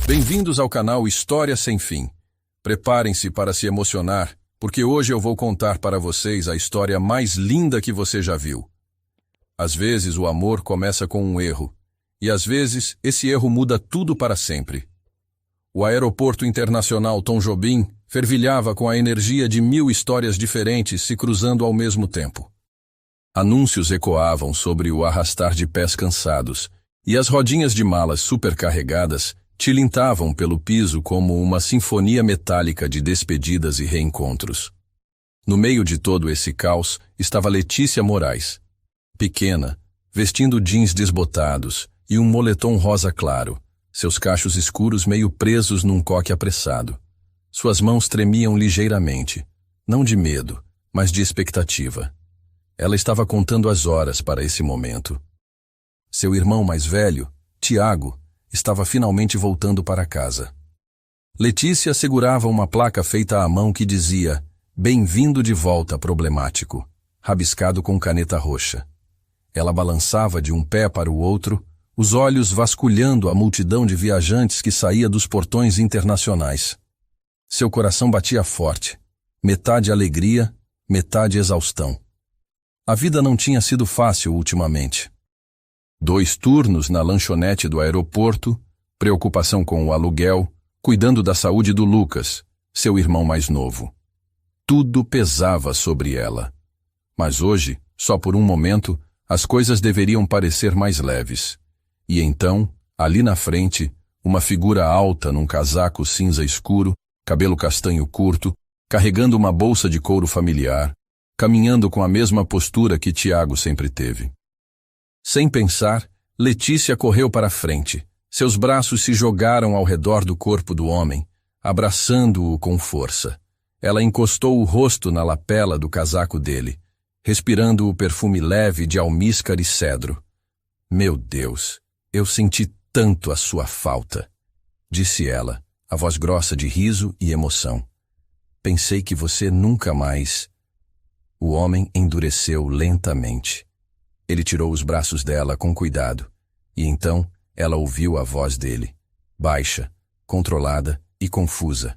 Bem-vindos ao canal História Sem Fim. Preparem-se para se emocionar, porque hoje eu vou contar para vocês a história mais linda que você já viu. Às vezes o amor começa com um erro, e às vezes esse erro muda tudo para sempre. O aeroporto internacional Tom Jobim fervilhava com a energia de 1000 histórias diferentes se cruzando ao mesmo tempo. Anúncios ecoavam sobre o arrastar de pés cansados, e as rodinhas de malas supercarregadas tilintavam pelo piso como uma sinfonia metálica de despedidas e reencontros. No meio de todo esse caos estava Letícia Moraes, pequena, vestindo jeans desbotados e um moletom rosa claro, seus cachos escuros meio presos num coque apressado. Suas mãos tremiam ligeiramente, não de medo, mas de expectativa. Ela estava contando as horas para esse momento. Seu irmão mais velho, Tiago, estava finalmente voltando para casa. Letícia segurava uma placa feita à mão que dizia "Bem-vindo de volta, problemático", rabiscado com caneta roxa. Ela balançava de um pé para o outro, os olhos vasculhando a multidão de viajantes que saía dos portões internacionais. Seu coração batia forte, metade alegria, metade exaustão. A vida não tinha sido fácil ultimamente. 2 turnos na lanchonete do aeroporto, preocupação com o aluguel, cuidando da saúde do Lucas, seu irmão mais novo. Tudo pesava sobre ela. Mas hoje, só por um momento, as coisas deveriam parecer mais leves. E então, ali na frente, uma figura alta num casaco cinza escuro, cabelo castanho curto, carregando uma bolsa de couro familiar, caminhando com a mesma postura que Tiago sempre teve. Sem pensar, Letícia correu para a frente. Seus braços se jogaram ao redor do corpo do homem, abraçando-o com força. Ela encostou o rosto na lapela do casaco dele, respirando o perfume leve de almíscar e cedro. "Meu Deus, eu senti tanto a sua falta", disse ela, a voz grossa de riso e emoção. "Pensei que você nunca mais..." O homem endureceu lentamente. Ele tirou os braços dela com cuidado, e então ela ouviu a voz dele, baixa, controlada e confusa.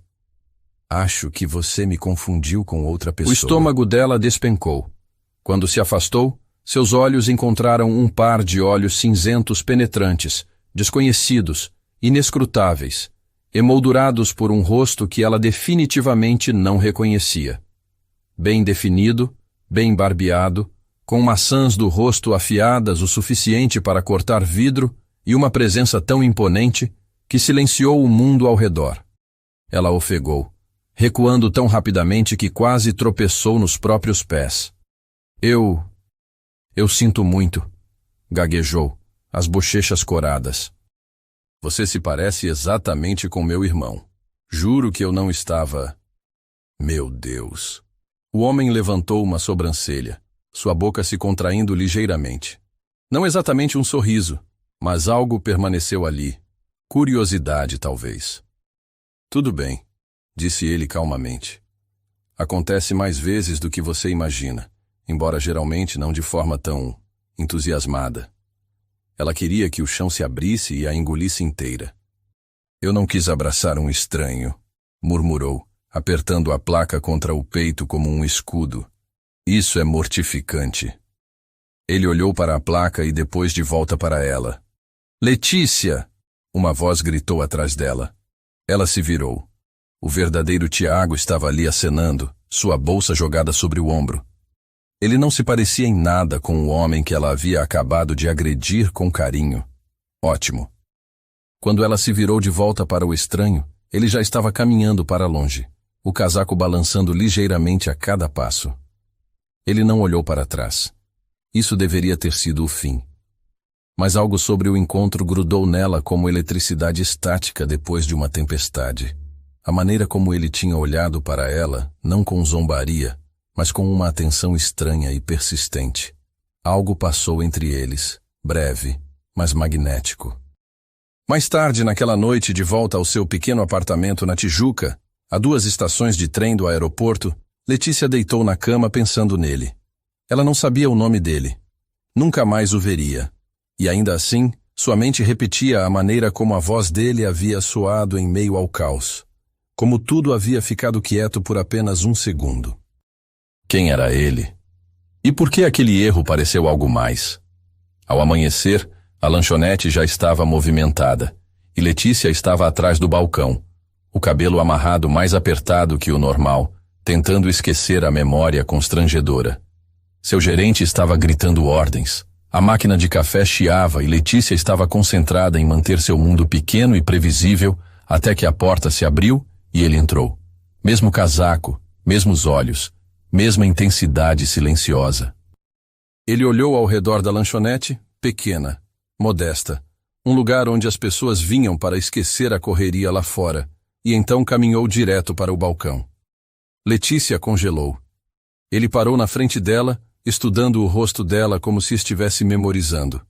"Acho que você me confundiu com outra pessoa." O estômago dela despencou. Quando se afastou, seus olhos encontraram um par de olhos cinzentos penetrantes, desconhecidos, inescrutáveis, emoldurados por um rosto que ela definitivamente não reconhecia. Bem definido, bem barbeado, com maçãs do rosto afiadas o suficiente para cortar vidro e uma presença tão imponente que silenciou o mundo ao redor. Ela ofegou, recuando tão rapidamente que quase tropeçou nos próprios pés. Eu sinto muito", gaguejou, as bochechas coradas. "Você se parece exatamente com meu irmão. Juro que eu não estava..." "Meu Deus." O homem levantou uma sobrancelha, sua boca se contraindo ligeiramente. Não exatamente um sorriso, mas algo permaneceu ali. Curiosidade, talvez. "Tudo bem", disse ele calmamente. "Acontece mais vezes do que você imagina, embora geralmente não de forma tão entusiasmada." Ela queria que o chão se abrisse e a engolisse inteira. "Eu não quis abraçar um estranho", murmurou, apertando a placa contra o peito como um escudo. "Isso é mortificante." Ele olhou para a placa e depois de volta para ela. "Letícia!" Uma voz gritou atrás dela. Ela se virou. O verdadeiro Tiago estava ali acenando, sua bolsa jogada sobre o ombro. Ele não se parecia em nada com o homem que ela havia acabado de agredir com carinho. Ótimo. Quando ela se virou de volta para o estranho, ele já estava caminhando para longe, o casaco balançando ligeiramente a cada passo. Ele não olhou para trás. Isso deveria ter sido o fim. Mas algo sobre o encontro grudou nela como eletricidade estática depois de uma tempestade. A maneira como ele tinha olhado para ela, não com zombaria, mas com uma atenção estranha e persistente. Algo passou entre eles, breve, mas magnético. Mais tarde, naquela noite, de volta ao seu pequeno apartamento na Tijuca, a 2 estações de trem do aeroporto, Letícia deitou na cama pensando nele. Ela não sabia o nome dele. Nunca mais o veria. E ainda assim, Sua mente repetia a maneira como a voz dele havia soado em meio ao caos, como tudo havia ficado quieto por apenas um segundo. Quem era ele? E por que aquele erro pareceu algo mais? Ao amanhecer, a lanchonete já estava movimentada, e Letícia estava atrás do balcão, o cabelo amarrado mais apertado que o normal, tentando esquecer a memória constrangedora. Seu gerente estava gritando ordens. A máquina de café chiava e Letícia estava concentrada em manter seu mundo pequeno e previsível até que a porta se abriu e ele entrou. Mesmo casaco, mesmos olhos, mesma intensidade silenciosa. Ele olhou ao redor da lanchonete, pequena, modesta, um lugar onde as pessoas vinham para esquecer a correria lá fora, e então caminhou direto para o balcão. Letícia congelou. Ele parou na frente dela, estudando o rosto dela como se estivesse memorizando.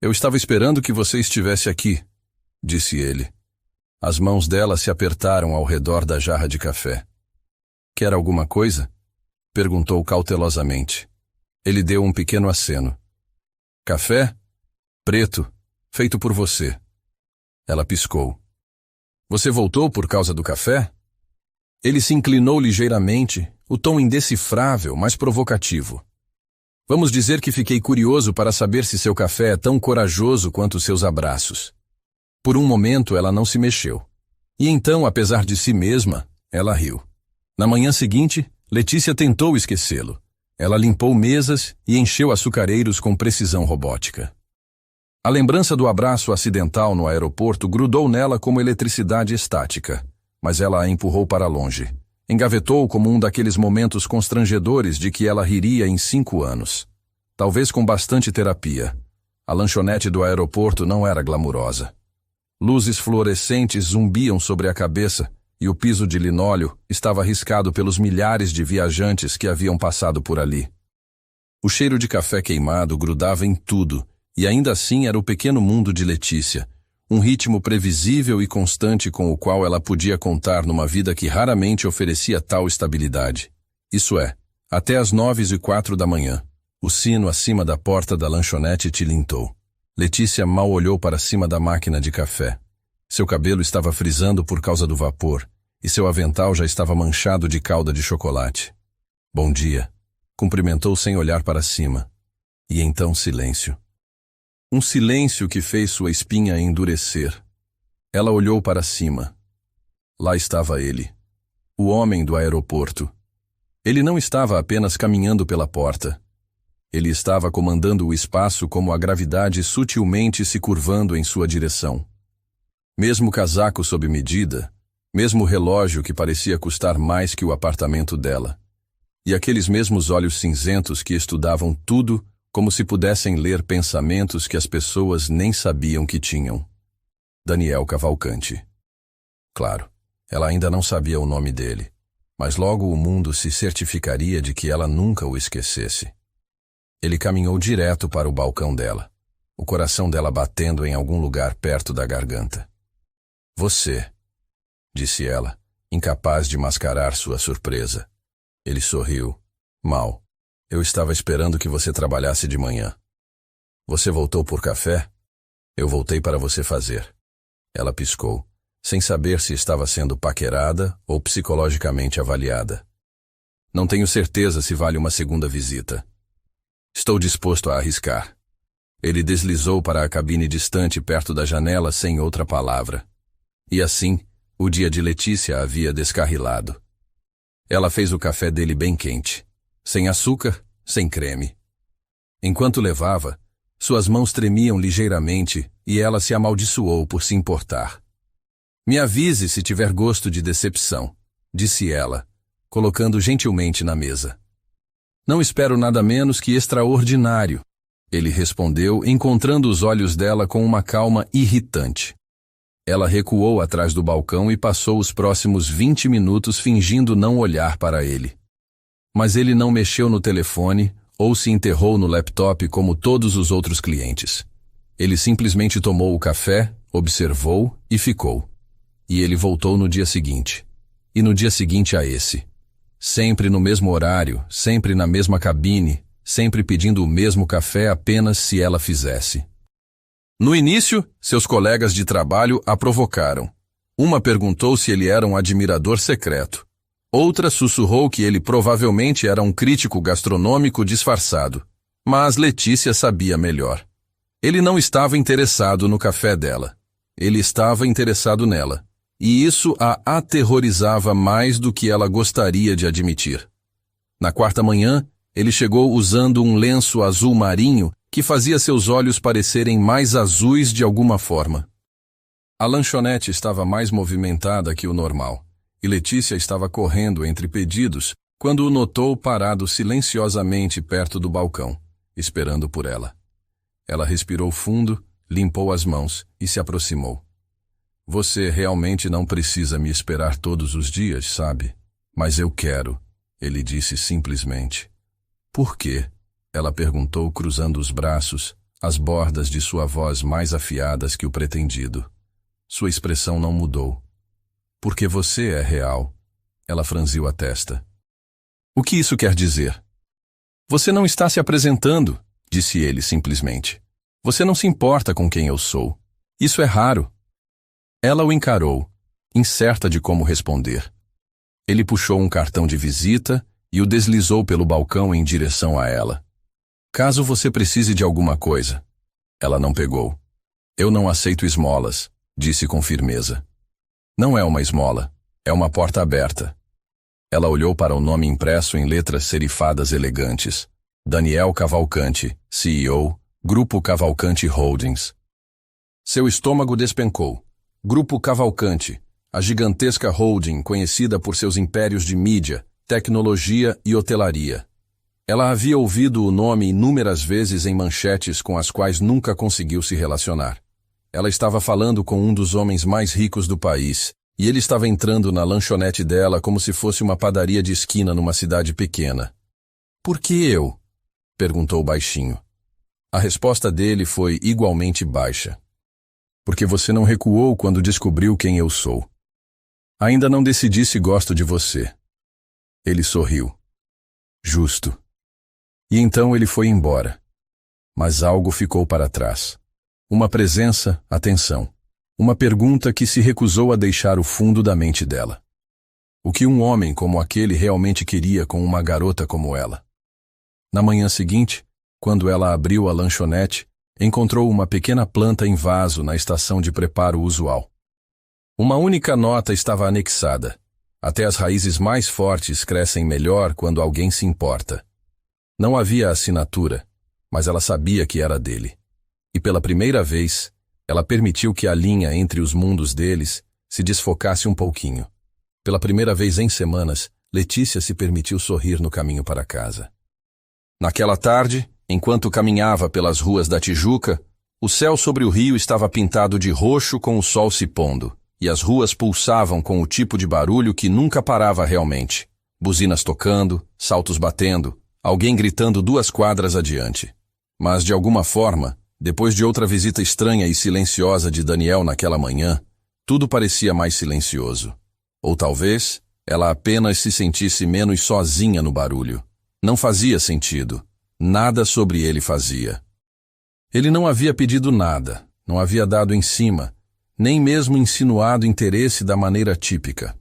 Eu estava esperando que você estivesse aqui, disse ele. As mãos dela se apertaram ao redor da jarra de café. Quer alguma coisa? Perguntou cautelosamente. Ele deu um pequeno aceno. Café? Preto, feito por você. Ela piscou. Você voltou por causa do café? Ele se inclinou ligeiramente, o tom indecifrável, mas provocativo. Vamos dizer que fiquei curioso para saber se seu café é tão corajoso quanto seus abraços. Por um momento ela não se mexeu. E então, apesar de si mesma, ela riu. Na manhã seguinte, Letícia tentou esquecê-lo. Ela limpou mesas e encheu açucareiros com precisão robótica. A lembrança do abraço acidental no aeroporto grudou nela como eletricidade estática, mas ela a empurrou para longe. Engavetou como um daqueles momentos constrangedores de que ela riria em 5 anos. Talvez com bastante terapia. A lanchonete do aeroporto não era glamurosa. Luzes fluorescentes zumbiam sobre a cabeça e o piso de linóleo estava riscado pelos milhares de viajantes que haviam passado por ali. O cheiro de café queimado grudava em tudo, e ainda assim era o pequeno mundo de Letícia, um ritmo previsível e constante com o qual ela podia contar numa vida que raramente oferecia tal estabilidade. Isso é, até às 9h04 da manhã. O sino acima da porta da lanchonete tilintou. Letícia mal olhou para cima da máquina de café. Seu cabelo estava frisando por causa do vapor, e seu avental já estava manchado de calda de chocolate. Bom dia, cumprimentou sem olhar para cima. E então silêncio. Um silêncio que fez sua espinha endurecer. Ela olhou para cima. Lá estava ele, o homem do aeroporto. Ele não estava apenas caminhando pela porta. Ele estava comandando o espaço como a gravidade sutilmente se curvando em sua direção. Mesmo casaco sob medida, mesmo relógio que parecia custar mais que o apartamento dela. E aqueles mesmos olhos cinzentos que estudavam tudo como se pudessem ler pensamentos que as pessoas nem sabiam que tinham. Daniel Cavalcante. Claro, ela ainda não sabia o nome dele, mas logo o mundo se certificaria de que ela nunca o esquecesse. Ele caminhou direto para o balcão dela, o coração dela batendo em algum lugar perto da garganta. Você, disse ela, incapaz de mascarar sua surpresa. Ele sorriu. Mal. Eu estava esperando que você trabalhasse de manhã. Você voltou por café? Eu voltei para você fazer. Ela piscou, sem saber se estava sendo paquerada ou psicologicamente avaliada. Não tenho certeza se vale uma segunda visita. Estou disposto a arriscar. Ele deslizou para a cabine distante perto da janela sem outra palavra. E assim, o dia de Letícia havia descarrilado. Ela fez o café dele bem quente, sem açúcar, sem creme. Enquanto levava, suas mãos tremiam ligeiramente e ela se amaldiçoou por se importar. Me avise se tiver gosto de decepção, disse ela, colocando gentilmente na mesa. Não espero nada menos que extraordinário, ele respondeu, encontrando os olhos dela com uma calma irritante. Ela recuou atrás do balcão e passou os próximos 20 minutos fingindo não olhar para ele. Mas ele não mexeu no telefone ou se enterrou no laptop como todos os outros clientes. Ele simplesmente tomou o café, observou e ficou. E ele voltou no dia seguinte. E no dia seguinte a esse. Sempre no mesmo horário, sempre na mesma cabine, sempre pedindo o mesmo café apenas se ela fizesse. No início, seus colegas de trabalho a provocaram. Uma perguntou se ele era um admirador secreto. Outra sussurrou que ele provavelmente era um crítico gastronômico disfarçado. Mas Letícia sabia melhor. Ele não estava interessado no café dela. Ele estava interessado nela. E isso a aterrorizava mais do que ela gostaria de admitir. Na quarta manhã, ele chegou usando um lenço azul marinho que fazia seus olhos parecerem mais azuis de alguma forma. A lanchonete estava mais movimentada que o normal, e Letícia estava correndo entre pedidos quando o notou parado silenciosamente perto do balcão, esperando por ela. Ela respirou fundo, limpou as mãos e se aproximou. Você realmente não precisa me esperar todos os dias, sabe? Mas eu quero, ele disse simplesmente. Por quê? Ela perguntou cruzando os braços, as bordas de sua voz mais afiadas que o pretendido. Sua expressão não mudou. Porque você é real. Ela franziu a testa. O que isso quer dizer? Você não está se apresentando, disse ele simplesmente. Você não se importa com quem eu sou. Isso é raro. Ela o encarou, incerta de como responder. Ele puxou um cartão de visita e o deslizou pelo balcão em direção a ela. Caso você precise de alguma coisa. Ela não pegou. Eu não aceito esmolas, disse com firmeza. Não é uma esmola, é uma porta aberta. Ela olhou para o nome impresso em letras serifadas elegantes. Daniel Cavalcante, CEO, Grupo Cavalcante Holdings. Seu estômago despencou. Grupo Cavalcante, a gigantesca holding conhecida por seus impérios de mídia, tecnologia e hotelaria. Ela havia ouvido o nome inúmeras vezes em manchetes com as quais nunca conseguiu se relacionar. Ela estava falando com um dos homens mais ricos do país, e ele estava entrando na lanchonete dela como se fosse uma padaria de esquina numa cidade pequena. Por que eu? Perguntou baixinho. A resposta dele foi igualmente baixa. Porque você não recuou quando descobriu quem eu sou. Ainda não decidi se gosto de você. Ele sorriu. Justo. E então ele foi embora. Mas algo ficou para trás. Uma presença, atenção. Uma pergunta que se recusou a deixar o fundo da mente dela. O que um homem como aquele realmente queria com uma garota como ela? Na manhã seguinte, quando ela abriu a lanchonete, encontrou uma pequena planta em vaso na estação de preparo usual. Uma única nota estava anexada. Até as raízes mais fortes crescem melhor quando alguém se importa. Não havia assinatura, mas ela sabia que era dele. E pela primeira vez, ela permitiu que a linha entre os mundos deles se desfocasse um pouquinho. Pela primeira vez em semanas, Letícia se permitiu sorrir no caminho para casa. Naquela tarde, enquanto caminhava pelas ruas da Tijuca, o céu sobre o rio estava pintado de roxo com o sol se pondo, e as ruas pulsavam com o tipo de barulho que nunca parava realmente. Buzinas tocando, saltos batendo, alguém gritando 2 quadras adiante. Mas, de alguma forma, depois de outra visita estranha e silenciosa de Daniel naquela manhã, tudo parecia mais silencioso. Ou talvez, ela apenas se sentisse menos sozinha no barulho. Não fazia sentido. Nada sobre ele fazia. Ele não havia pedido nada, não havia dado em cima, nem mesmo insinuado interesse da maneira típica.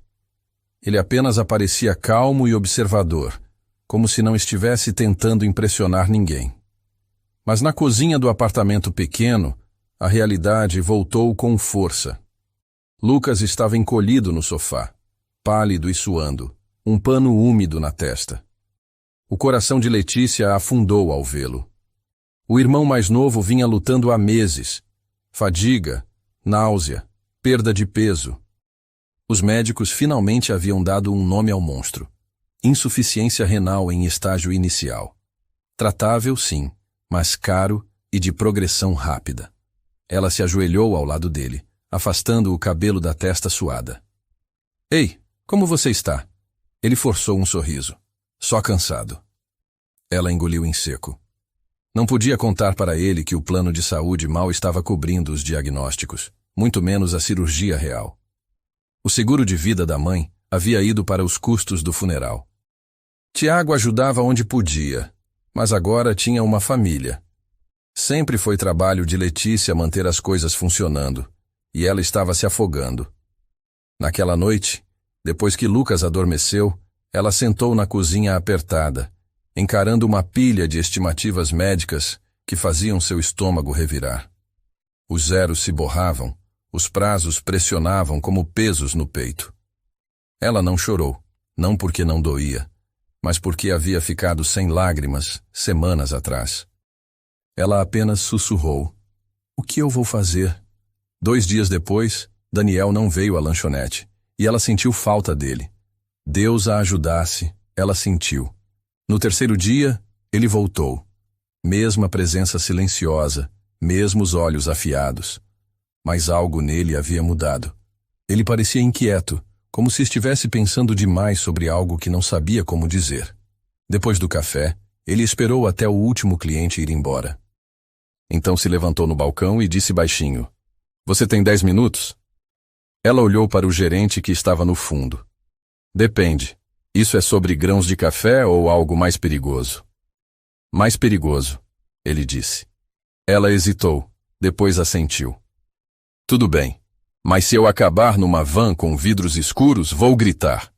Ele apenas aparecia calmo e observador, como se não estivesse tentando impressionar ninguém. Mas na cozinha do apartamento pequeno, a realidade voltou com força. Lucas estava encolhido no sofá, pálido e suando, um pano úmido na testa. O coração de Letícia afundou ao vê-lo. O irmão mais novo vinha lutando há meses. Fadiga, náusea, perda de peso. Os médicos finalmente haviam dado um nome ao monstro. Insuficiência renal em estágio inicial. Tratável, sim, mas caro e de progressão rápida. Ela se ajoelhou ao lado dele, afastando o cabelo da testa suada. Ei, como você está? Ele forçou um sorriso. Só cansado. Ela engoliu em seco. Não podia contar para ele que o plano de saúde mal estava cobrindo os diagnósticos, muito menos a cirurgia real. O seguro de vida da mãe havia ido para os custos do funeral. Tiago ajudava onde podia, mas agora tinha uma família. Sempre foi trabalho de Letícia manter as coisas funcionando, e ela estava se afogando. Naquela noite, depois que Lucas adormeceu, ela sentou na cozinha apertada, encarando uma pilha de estimativas médicas que faziam seu estômago revirar. Os zeros se borravam, os prazos pressionavam como pesos no peito. Ela não chorou, não porque não doía, mas porque havia ficado sem lágrimas semanas atrás. Ela apenas sussurrou: "O que eu vou fazer?" 2 dias depois, Daniel não veio à lanchonete, e ela sentiu falta dele. Deus a ajudasse, ela sentiu. No 3º dia, ele voltou. Mesma presença silenciosa, mesmos olhos afiados. Mas algo nele havia mudado. Ele parecia inquieto, como se estivesse pensando demais sobre algo que não sabia como dizer. Depois do café, ele esperou até o último cliente ir embora. Então se levantou no balcão e disse baixinho: "Você tem 10 minutos?" Ela olhou para o gerente que estava no fundo. "Depende. Isso é sobre grãos de café ou algo mais perigoso?" "Mais perigoso", ele disse. Ela hesitou, depois assentiu. "Tudo bem, mas se eu acabar numa van com vidros escuros, vou gritar."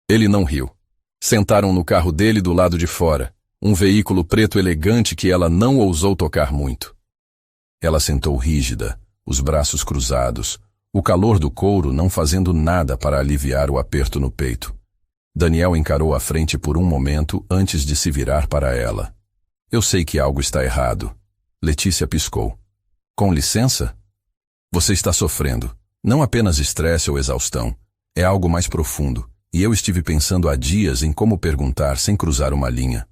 Ele não riu. Sentaram no carro dele do lado de fora, um veículo preto elegante que ela não ousou tocar muito. Ela sentou rígida, os braços cruzados, o calor do couro não fazendo nada para aliviar o aperto no peito. Daniel encarou a frente por um momento antes de se virar para ela. "Eu sei que algo está errado." Letícia piscou. "Com licença?" "Você está sofrendo. Não apenas estresse ou exaustão. É algo mais profundo, e eu estive pensando há dias em como perguntar sem cruzar uma linha."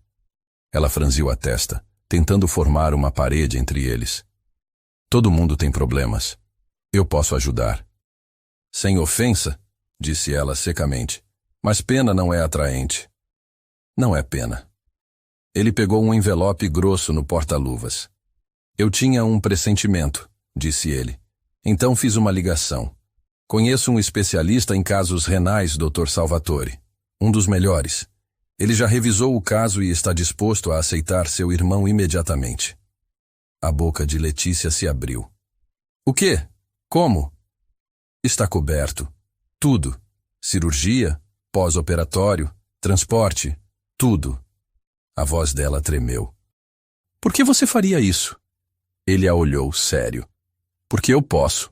Ela franziu a testa, tentando formar uma parede entre eles. "Todo mundo tem problemas. Eu posso ajudar." "Sem ofensa", disse ela secamente, "mas pena não é atraente." "Não é pena." Ele pegou um envelope grosso no porta-luvas. "Eu tinha um pressentimento", disse ele. "Então fiz uma ligação. Conheço um especialista em casos renais, Dr. Salvatore. Um dos melhores. Ele já revisou o caso e está disposto a aceitar seu irmão imediatamente." A boca de Letícia se abriu. "O quê? Como?" "Está coberto. Tudo. Cirurgia, pós-operatório, transporte, tudo." A voz dela tremeu. "Por que você faria isso?" Ele a olhou sério. "Porque eu posso."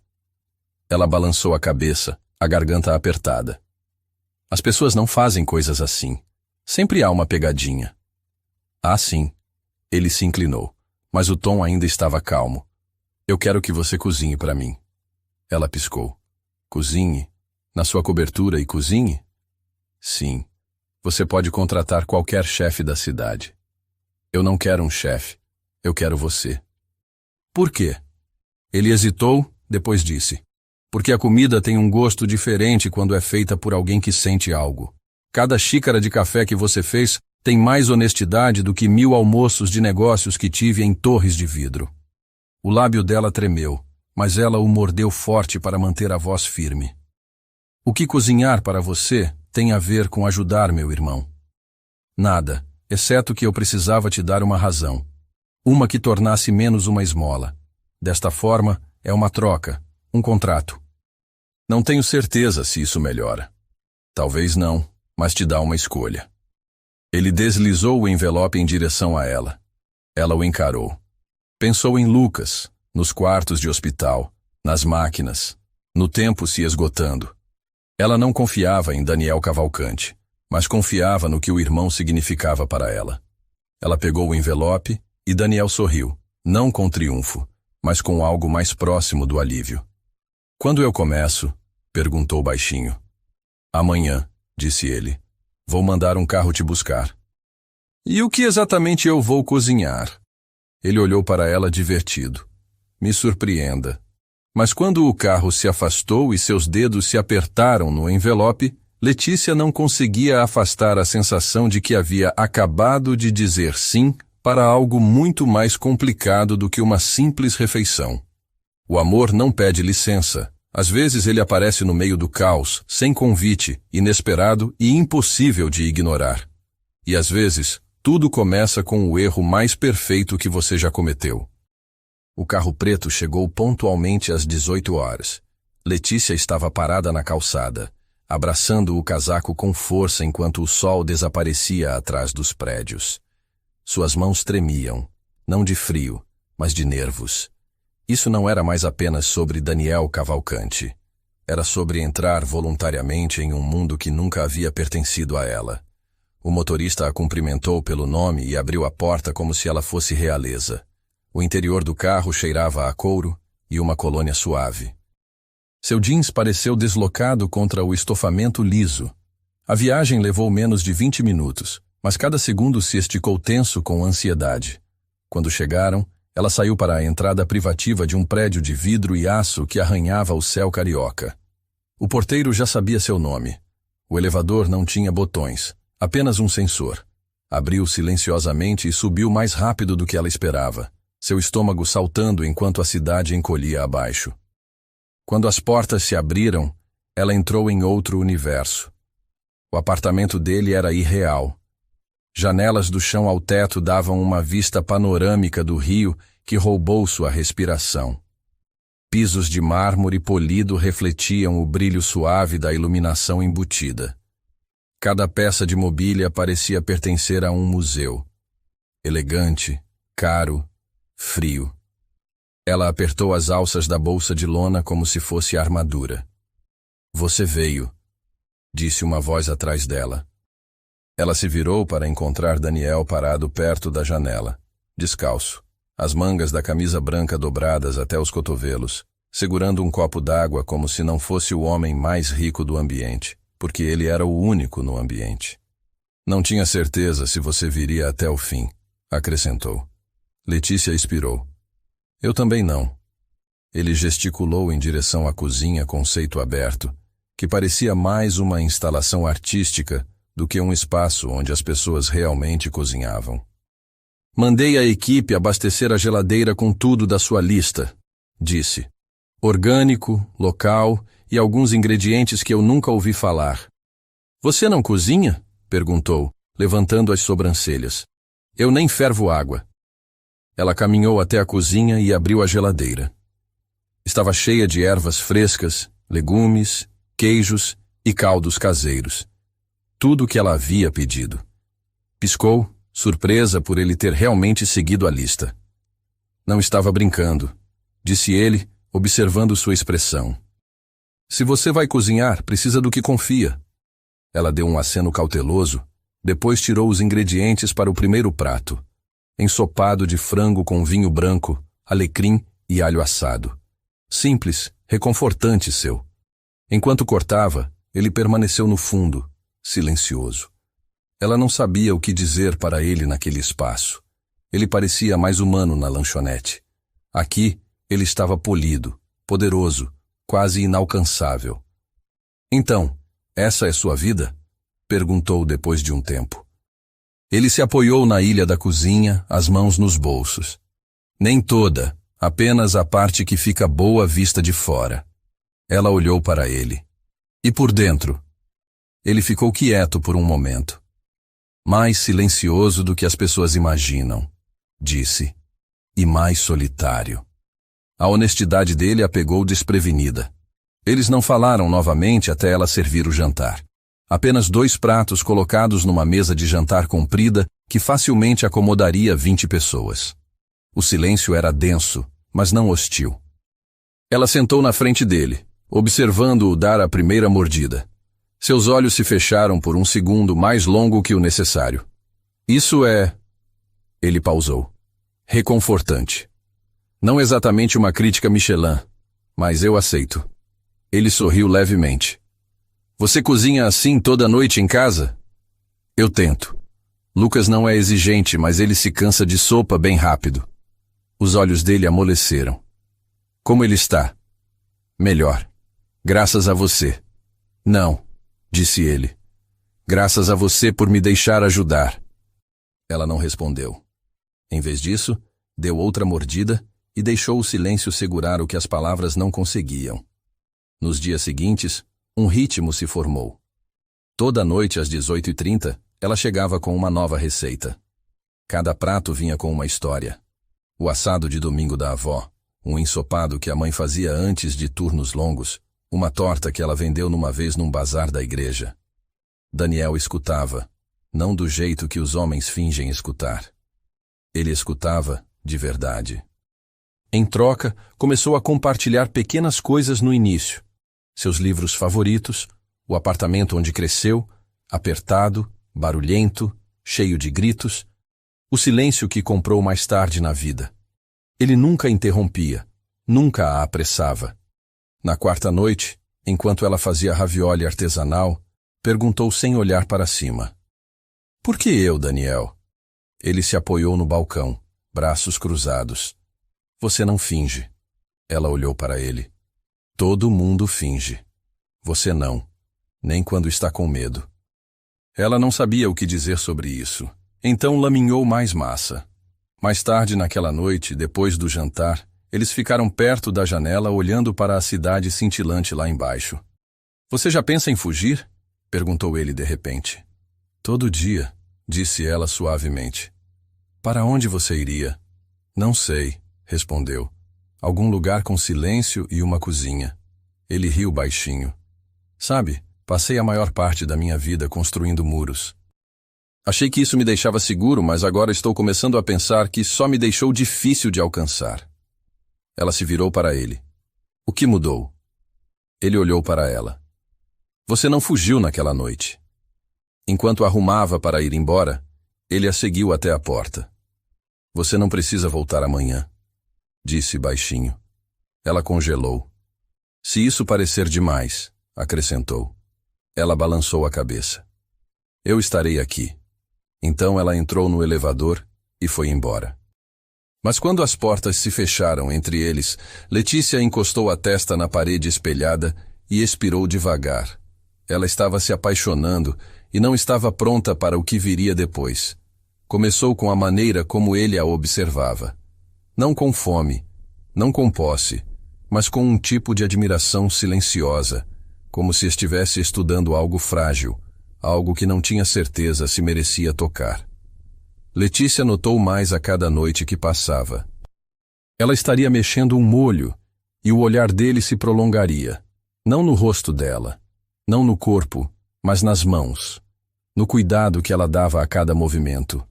Ela balançou a cabeça, a garganta apertada. "As pessoas não fazem coisas assim. Sempre há uma pegadinha." "Ah, sim." Ele se inclinou, mas o tom ainda estava calmo. "Eu quero que você cozinhe para mim." Ela piscou. "Cozinhe? Na sua cobertura e cozinhe?" "Sim. Você pode contratar qualquer chefe da cidade." "Eu não quero um chefe. Eu quero você." "Por quê?" Ele hesitou, depois disse: "Porque a comida tem um gosto diferente quando é feita por alguém que sente algo. Cada xícara de café que você fez tem mais honestidade do que 1000 almoços de negócios que tive em torres de vidro." O lábio dela tremeu, mas ela o mordeu forte para manter a voz firme. "O que cozinhar para você tem a ver com ajudar meu irmão?" "Nada, exceto que eu precisava te dar uma razão. Uma que tornasse menos uma esmola. Desta forma, é uma troca, um contrato." "Não tenho certeza se isso melhora." "Talvez não, mas te dá uma escolha." Ele deslizou o envelope em direção a ela. Ela o encarou. Pensou em Lucas, nos quartos de hospital, nas máquinas, no tempo se esgotando. Ela não confiava em Daniel Cavalcante, mas confiava no que o irmão significava para ela. Ela pegou o envelope e Daniel sorriu, não com triunfo, mas com algo mais próximo do alívio. "Quando eu começo?" perguntou baixinho. "Amanhã", disse ele. "Vou mandar um carro te buscar." "E o que exatamente eu vou cozinhar?" Ele olhou para ela divertido. "Me surpreenda." Mas quando o carro se afastou e seus dedos se apertaram no envelope, Letícia não conseguia afastar a sensação de que havia acabado de dizer sim para algo muito mais complicado do que uma simples refeição. O amor não pede licença. Às vezes ele aparece no meio do caos, sem convite, inesperado e impossível de ignorar. E às vezes, tudo começa com o erro mais perfeito que você já cometeu. O carro preto chegou pontualmente às 18 horas. Letícia estava parada na calçada, abraçando o casaco com força enquanto o sol desaparecia atrás dos prédios. Suas mãos tremiam, não de frio, mas de nervos. Isso não era mais apenas sobre Daniel Cavalcante. Era sobre entrar voluntariamente em um mundo que nunca havia pertencido a ela. O motorista a cumprimentou pelo nome e abriu a porta como se ela fosse realeza. O interior do carro cheirava a couro e uma colônia suave. Seu jeans pareceu deslocado contra o estofamento liso. A viagem levou menos de 20 minutos, mas cada segundo se esticou tenso com ansiedade. Quando chegaram, ela saiu para a entrada privativa de um prédio de vidro e aço que arranhava o céu carioca. O porteiro já sabia seu nome. O elevador não tinha botões, apenas um sensor. Abriu silenciosamente e subiu mais rápido do que ela esperava, seu estômago saltando enquanto a cidade encolhia abaixo. Quando as portas se abriram, ela entrou em outro universo. O apartamento dele era irreal. Janelas do chão ao teto davam uma vista panorâmica do rio que roubou sua respiração. Pisos de mármore polido refletiam o brilho suave da iluminação embutida. Cada peça de mobília parecia pertencer a um museu. Elegante, caro, frio. Ela apertou as alças da bolsa de lona como se fosse armadura. "Você veio", disse uma voz atrás dela. Ela se virou para encontrar Daniel parado perto da janela, descalço, as mangas da camisa branca dobradas até os cotovelos, segurando um copo d'água como se não fosse o homem mais rico do ambiente, porque ele era o único no ambiente. "Não tinha certeza se você viria até o fim", acrescentou. Letícia expirou. "Eu também não." Ele gesticulou em direção à cozinha conceito aberto, que parecia mais uma instalação artística do que um espaço onde as pessoas realmente cozinhavam. "Mandei a equipe abastecer a geladeira com tudo da sua lista", disse. "Orgânico, local e alguns ingredientes que eu nunca ouvi falar." "Você não cozinha?" perguntou, levantando as sobrancelhas. "Eu nem fervo água." Ela caminhou até a cozinha e abriu a geladeira. Estava cheia de ervas frescas, legumes, queijos e caldos caseiros. Tudo o que ela havia pedido. Piscou, surpresa por ele ter realmente seguido a lista. "Não estava brincando", disse ele, observando sua expressão. "Se você vai cozinhar, precisa do que confia." Ela deu um aceno cauteloso, depois tirou os ingredientes para o primeiro prato. Ensopado de frango com vinho branco, alecrim e alho assado. Simples, reconfortante seu. Enquanto cortava, ele permaneceu no fundo, silencioso. Ela não sabia o que dizer para ele naquele espaço. Ele parecia mais humano na lanchonete. Aqui, ele estava polido, poderoso, quase inalcançável. "Então, essa é sua vida?" perguntou depois de um tempo. Ele se apoiou na ilha da cozinha, as mãos nos bolsos. "Nem toda, apenas a parte que fica boa vista de fora." Ela olhou para ele. "E por dentro?" Ele ficou quieto por um momento. "Mais silencioso do que as pessoas imaginam", disse. "E mais solitário." A honestidade dele a pegou desprevenida. Eles não falaram novamente até ela servir o jantar. Apenas 2 pratos colocados numa mesa de jantar comprida que facilmente acomodaria 20 pessoas. O silêncio era denso, mas não hostil. Ela sentou na frente dele, observando-o dar a primeira mordida. Seus olhos se fecharam por um segundo mais longo que o necessário. "Isso é..." Ele pausou. "Reconfortante. Não exatamente uma crítica Michelin, mas eu aceito." Ele sorriu levemente. "Você cozinha assim toda noite em casa?" "Eu tento. Lucas não é exigente, mas ele se cansa de sopa bem rápido." Os olhos dele amoleceram. "Como ele está?" "Melhor. Graças a você." "Não", disse ele. "Graças a você por me deixar ajudar." Ela não respondeu. Em vez disso, deu outra mordida e deixou o silêncio segurar o que as palavras não conseguiam. Nos dias seguintes, um ritmo se formou. Toda noite às 18h30, ela chegava com uma nova receita. Cada prato vinha com uma história. O assado de domingo da avó, um ensopado que a mãe fazia antes de turnos longos, uma torta que ela vendeu numa vez num bazar da igreja. Daniel escutava, não do jeito que os homens fingem escutar. Ele escutava de verdade. Em troca, começou a compartilhar pequenas coisas no início. Seus livros favoritos, o apartamento onde cresceu, apertado, barulhento, cheio de gritos, o silêncio que comprou mais tarde na vida. Ele nunca interrompia, nunca a apressava. Na quarta noite, enquanto ela fazia ravioli artesanal, perguntou sem olhar para cima. Por que eu, Daniel? Ele se apoiou no balcão, braços cruzados. Você não finge. Ela olhou para ele. Todo mundo finge. Você não, nem quando está com medo. Ela não sabia o que dizer sobre isso, então laminhou mais massa. Mais tarde naquela noite, depois do jantar, eles ficaram perto da janela olhando para a cidade cintilante lá embaixo. Você já pensa em fugir? Perguntou ele de repente. Todo dia, disse ela suavemente. Para onde você iria? Não sei, respondeu. Algum lugar com silêncio e uma cozinha. Ele riu baixinho. Sabe, passei a maior parte da minha vida construindo muros. Achei que isso me deixava seguro, mas agora estou começando a pensar que só me deixou difícil de alcançar. Ela se virou para ele. O que mudou? Ele olhou para ela. Você não fugiu naquela noite. Enquanto arrumava para ir embora, ele a seguiu até a porta. Você não precisa voltar amanhã, disse baixinho. Ela congelou. Se isso parecer demais, acrescentou. Ela balançou a cabeça. Eu estarei aqui. Então ela entrou no elevador e foi embora. Mas quando as portas se fecharam entre eles, Letícia encostou a testa na parede espelhada e expirou devagar. Ela estava se apaixonando e não estava pronta para o que viria depois. Começou com a maneira como ele a observava. Não com fome, não com posse, mas com um tipo de admiração silenciosa, como se estivesse estudando algo frágil, algo que não tinha certeza se merecia tocar. Letícia notou mais a cada noite que passava. Ela estaria mexendo um molho, e o olhar dele se prolongaria, não no rosto dela, não no corpo, mas nas mãos, no cuidado que ela dava a cada movimento.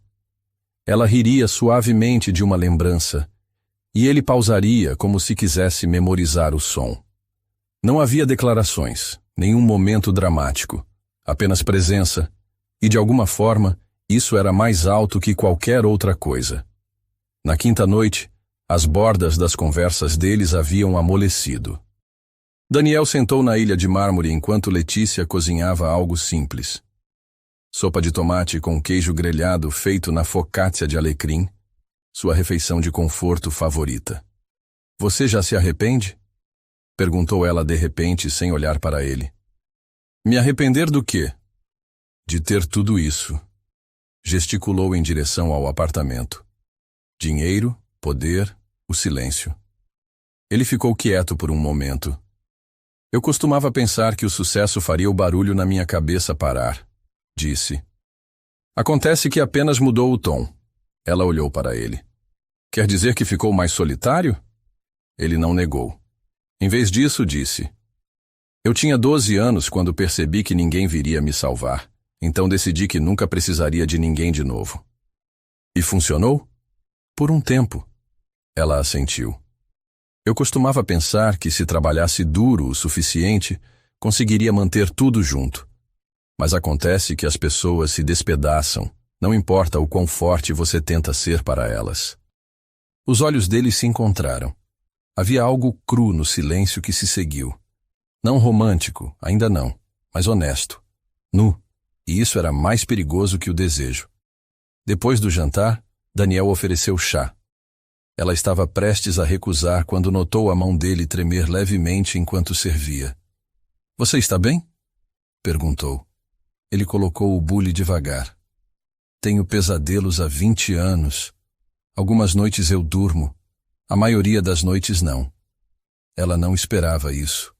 Ela riria suavemente de uma lembrança, e ele pausaria como se quisesse memorizar o som. Não havia declarações, nenhum momento dramático, apenas presença, e de alguma forma, isso era mais alto que qualquer outra coisa. Na quinta noite, as bordas das conversas deles haviam amolecido. Daniel sentou na ilha de mármore enquanto Letícia cozinhava algo simples. Sopa de tomate com queijo grelhado feito na focaccia de alecrim, sua refeição de conforto favorita. Você já se arrepende? Perguntou ela de repente sem olhar para ele. Me arrepender do quê? De ter tudo isso. Gesticulou em direção ao apartamento. Dinheiro, poder, o silêncio. Ele ficou quieto por um momento. Eu costumava pensar que o sucesso faria o barulho na minha cabeça parar, disse. Acontece que apenas mudou o tom. Ela olhou para ele. Quer dizer que ficou mais solitário? Ele não negou. Em vez disso, disse. Eu tinha 12 anos quando percebi que ninguém viria me salvar, então decidi que nunca precisaria de ninguém de novo. E funcionou? Por um tempo. Ela assentiu. Eu costumava pensar que se trabalhasse duro o suficiente, conseguiria manter tudo junto. Mas acontece que as pessoas se despedaçam, não importa o quão forte você tenta ser para elas. Os olhos dele se encontraram. Havia algo cru no silêncio que se seguiu. Não romântico, ainda não, mas honesto. Nu, e isso era mais perigoso que o desejo. Depois do jantar, Daniel ofereceu chá. Ela estava prestes a recusar quando notou a mão dele tremer levemente enquanto servia. Você está bem? Perguntou. Ele colocou o bule devagar. Tenho pesadelos há 20 anos. Algumas noites eu durmo. A maioria das noites não. Ela não esperava isso.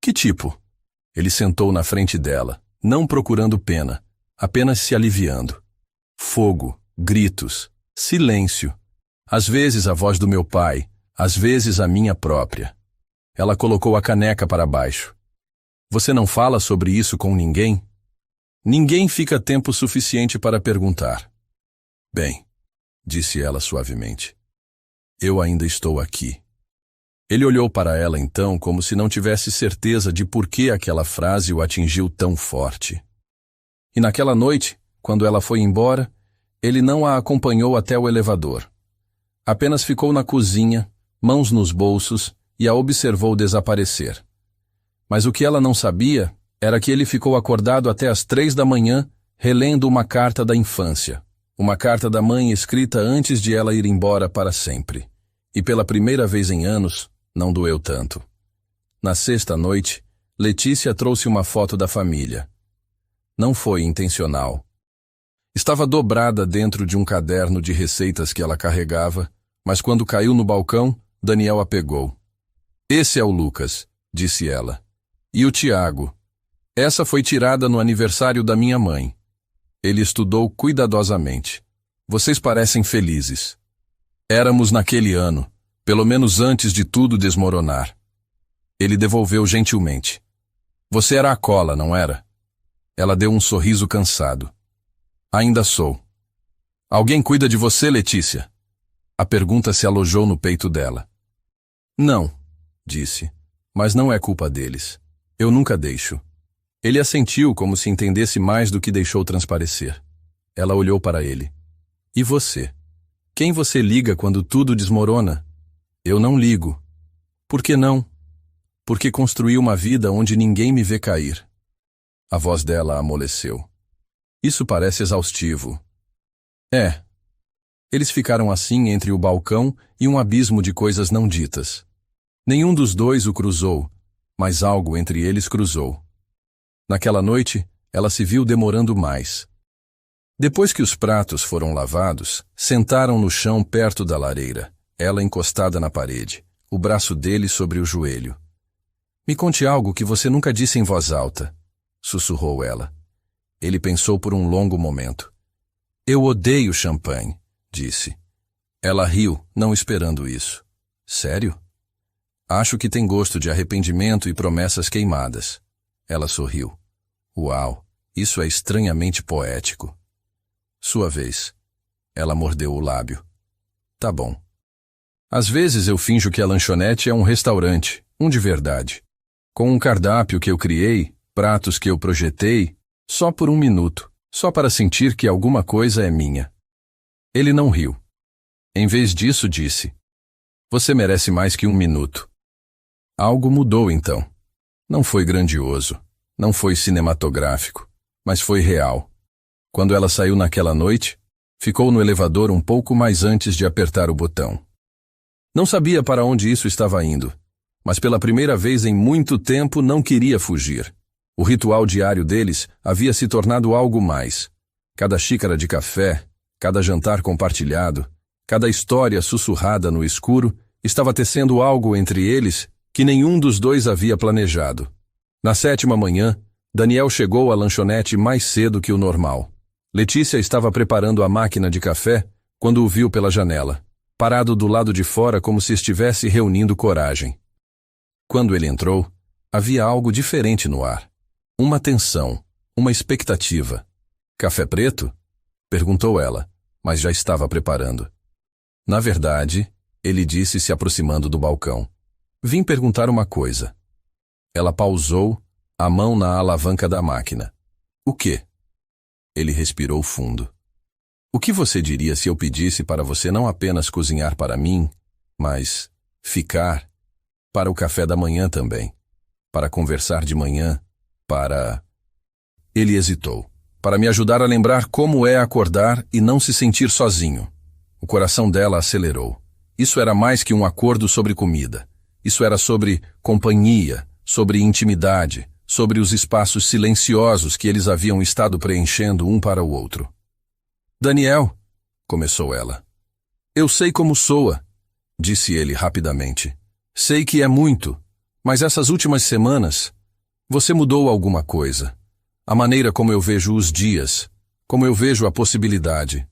Que tipo? Ele sentou na frente dela, não procurando pena, apenas se aliviando. Fogo, gritos, silêncio. Às vezes a voz do meu pai, às vezes a minha própria. Ela colocou a caneca para baixo. Você não fala sobre isso com ninguém? Ninguém fica tempo suficiente para perguntar. Bem, disse ela suavemente. Eu ainda estou aqui. Ele olhou para ela então como se não tivesse certeza de por que aquela frase o atingiu tão forte. E naquela noite, quando ela foi embora, ele não a acompanhou até o elevador. Apenas ficou na cozinha, mãos nos bolsos, e a observou desaparecer. Mas o que ela não sabia era que ele ficou acordado até às 3 da manhã, relendo uma carta da infância. Uma carta da mãe escrita antes de ela ir embora para sempre. E pela primeira vez em anos, não doeu tanto. Na sexta noite, Letícia trouxe uma foto da família. Não foi intencional. Estava dobrada dentro de um caderno de receitas que ela carregava, mas quando caiu no balcão, Daniel a pegou. Esse é o Lucas, disse ela. E o Tiago. Essa foi tirada no aniversário da minha mãe. Ele estudou cuidadosamente. Vocês parecem felizes. Éramos naquele ano, pelo menos antes de tudo desmoronar. Ele devolveu gentilmente. Você era a cola, não era? Ela deu um sorriso cansado. Ainda sou. Alguém cuida de você, Letícia? A pergunta se alojou no peito dela. Não, disse, mas não é culpa deles. Eu nunca deixo. Ele assentiu como se entendesse mais do que deixou transparecer. Ela olhou para ele. E você? Quem você liga quando tudo desmorona? Eu não ligo. Por que não? Porque construí uma vida onde ninguém me vê cair. A voz dela amoleceu. Isso parece exaustivo. É. Eles ficaram assim entre o balcão e um abismo de coisas não ditas. Nenhum dos dois o cruzou, mas algo entre eles cruzou. Naquela noite, ela se viu demorando mais. Depois que os pratos foram lavados, sentaram no chão perto da lareira, ela encostada na parede, o braço dele sobre o joelho. Me conte algo que você nunca disse em voz alta, sussurrou ela. Ele pensou por um longo momento. Eu odeio champanhe, disse. Ela riu, não esperando isso. Sério? Acho que tem gosto de arrependimento e promessas queimadas. Ela sorriu. Uau, isso é estranhamente poético. Sua vez. Ela mordeu o lábio. Tá bom. Às vezes eu finjo que a lanchonete é um restaurante, um de verdade. Com um cardápio que eu criei, pratos que eu projetei, só por um minuto, só para sentir que alguma coisa é minha. Ele não riu. Em vez disso, disse: Você merece mais que um minuto. Algo mudou então. Não foi grandioso, não foi cinematográfico, mas foi real. Quando ela saiu naquela noite, ficou no elevador um pouco mais antes de apertar o botão. Não sabia para onde isso estava indo, mas pela primeira vez em muito tempo não queria fugir. O ritual diário deles havia se tornado algo mais. Cada xícara de café, cada jantar compartilhado, cada história sussurrada no escuro estava tecendo algo entre eles que nenhum dos dois havia planejado. Na 7ª manhã, Daniel chegou à lanchonete mais cedo que o normal. Letícia estava preparando a máquina de café quando o viu pela janela, parado do lado de fora como se estivesse reunindo coragem. Quando ele entrou, havia algo diferente no ar. Uma tensão, uma expectativa. Café preto? Perguntou ela, mas já estava preparando. Na verdade, ele disse se aproximando do balcão. Vim perguntar uma coisa. Ela pausou, a mão na alavanca da máquina. O quê? Ele respirou fundo. O que você diria se eu pedisse para você não apenas cozinhar para mim, mas ficar para o café da manhã também, para conversar de manhã, para... Ele hesitou. Para me ajudar a lembrar como é acordar e não se sentir sozinho. O coração dela acelerou. Isso era mais que um acordo sobre comida. Isso era sobre companhia, sobre intimidade, sobre os espaços silenciosos que eles haviam estado preenchendo um para o outro. Daniel, começou ela. Eu sei como soa, disse ele rapidamente. Sei que é muito, mas essas últimas semanas, você mudou alguma coisa. A maneira como eu vejo os dias, como eu vejo a possibilidade.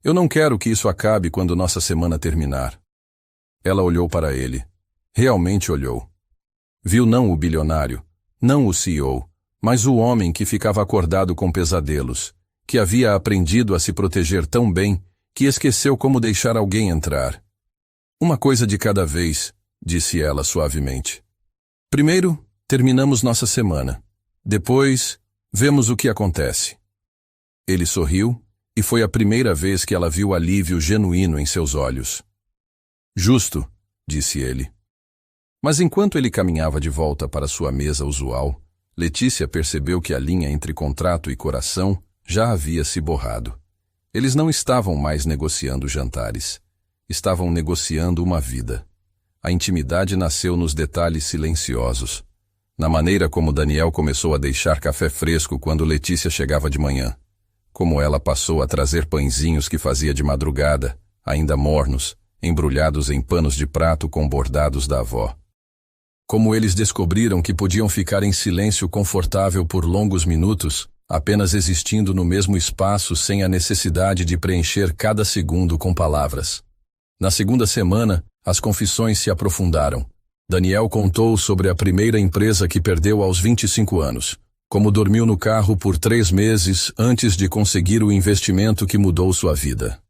Eu não quero que isso acabe quando nossa semana terminar. Ela olhou para ele. Realmente olhou. Viu não o bilionário, não o CEO, mas o homem que ficava acordado com pesadelos, que havia aprendido a se proteger tão bem que esqueceu como deixar alguém entrar. Uma coisa de cada vez, disse ela suavemente. Primeiro, terminamos nossa semana. Depois, vemos o que acontece. Ele sorriu, e foi a primeira vez que ela viu alívio genuíno em seus olhos. Justo, disse ele. Mas enquanto ele caminhava de volta para sua mesa usual, Letícia percebeu que a linha entre contrato e coração já havia se borrado. Eles não estavam mais negociando jantares. Estavam negociando uma vida. A intimidade nasceu nos detalhes silenciosos. Na maneira como Daniel começou a deixar café fresco quando Letícia chegava de manhã. Como ela passou a trazer pãezinhos que fazia de madrugada, ainda mornos, embrulhados em panos de prato com bordados da avó. Como eles descobriram que podiam ficar em silêncio confortável por longos minutos, apenas existindo no mesmo espaço sem a necessidade de preencher cada segundo com palavras. Na segunda semana, as confissões se aprofundaram. Daniel contou sobre a primeira empresa que perdeu aos 25 anos, como dormiu no carro por 3 meses antes de conseguir o investimento que mudou sua vida.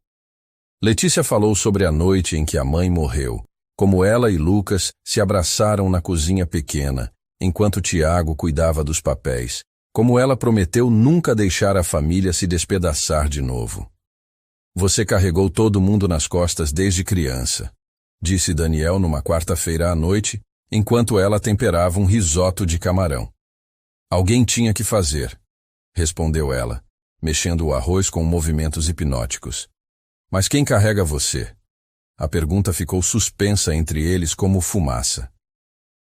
Letícia falou sobre a noite em que a mãe morreu, como ela e Lucas se abraçaram na cozinha pequena, enquanto Tiago cuidava dos papéis, como ela prometeu nunca deixar a família se despedaçar de novo. Você carregou todo mundo nas costas desde criança, disse Daniel numa quarta-feira à noite, enquanto ela temperava um risoto de camarão. Alguém tinha que fazer, respondeu ela, mexendo o arroz com movimentos hipnóticos. Mas quem carrega você? A pergunta ficou suspensa entre eles como fumaça.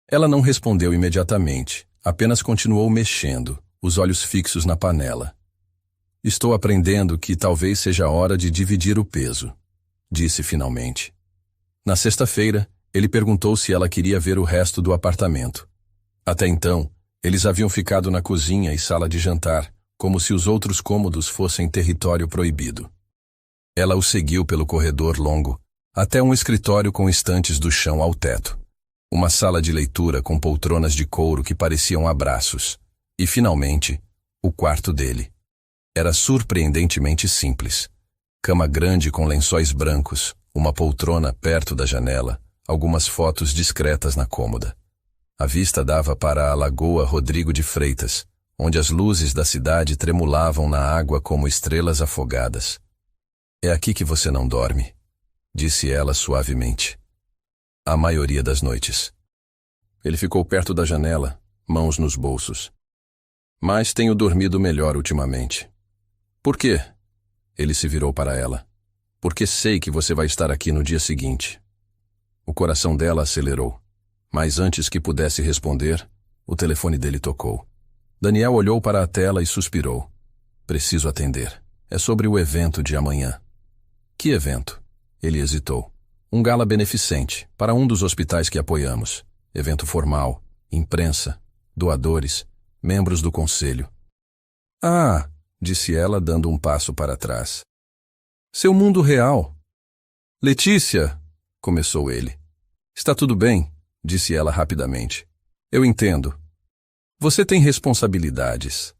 Ela não respondeu imediatamente, apenas continuou mexendo, os olhos fixos na panela. Estou aprendendo que talvez seja a hora de dividir o peso, disse finalmente. Na sexta-feira, ele perguntou se ela queria ver o resto do apartamento. Até então, eles haviam ficado na cozinha e sala de jantar, como se os outros cômodos fossem território proibido. Ela o seguiu pelo corredor longo, até um escritório com estantes do chão ao teto. Uma sala de leitura com poltronas de couro que pareciam abraços. E, finalmente, o quarto dele. Era surpreendentemente simples. Cama grande com lençóis brancos, uma poltrona perto da janela, algumas fotos discretas na cômoda. A vista dava para a Lagoa Rodrigo de Freitas, onde as luzes da cidade tremulavam na água como estrelas afogadas. É aqui que você não dorme, disse ela suavemente. A maioria das noites. Ele ficou perto da janela, mãos nos bolsos. Mas tenho dormido melhor ultimamente. Por quê? Ele se virou para ela. Porque sei que você vai estar aqui no dia seguinte. O coração dela acelerou. Mas antes que pudesse responder, o telefone dele tocou. Daniel olhou para a tela e suspirou. Preciso atender. É sobre o evento de amanhã. Que evento? Ele hesitou. Um gala beneficente, para um dos hospitais que apoiamos. Evento formal, imprensa, doadores, membros do conselho. Ah, disse ela, dando um passo para trás. Seu mundo real. Letícia, começou ele. Está tudo bem, disse ela rapidamente. Eu entendo. Você tem responsabilidades.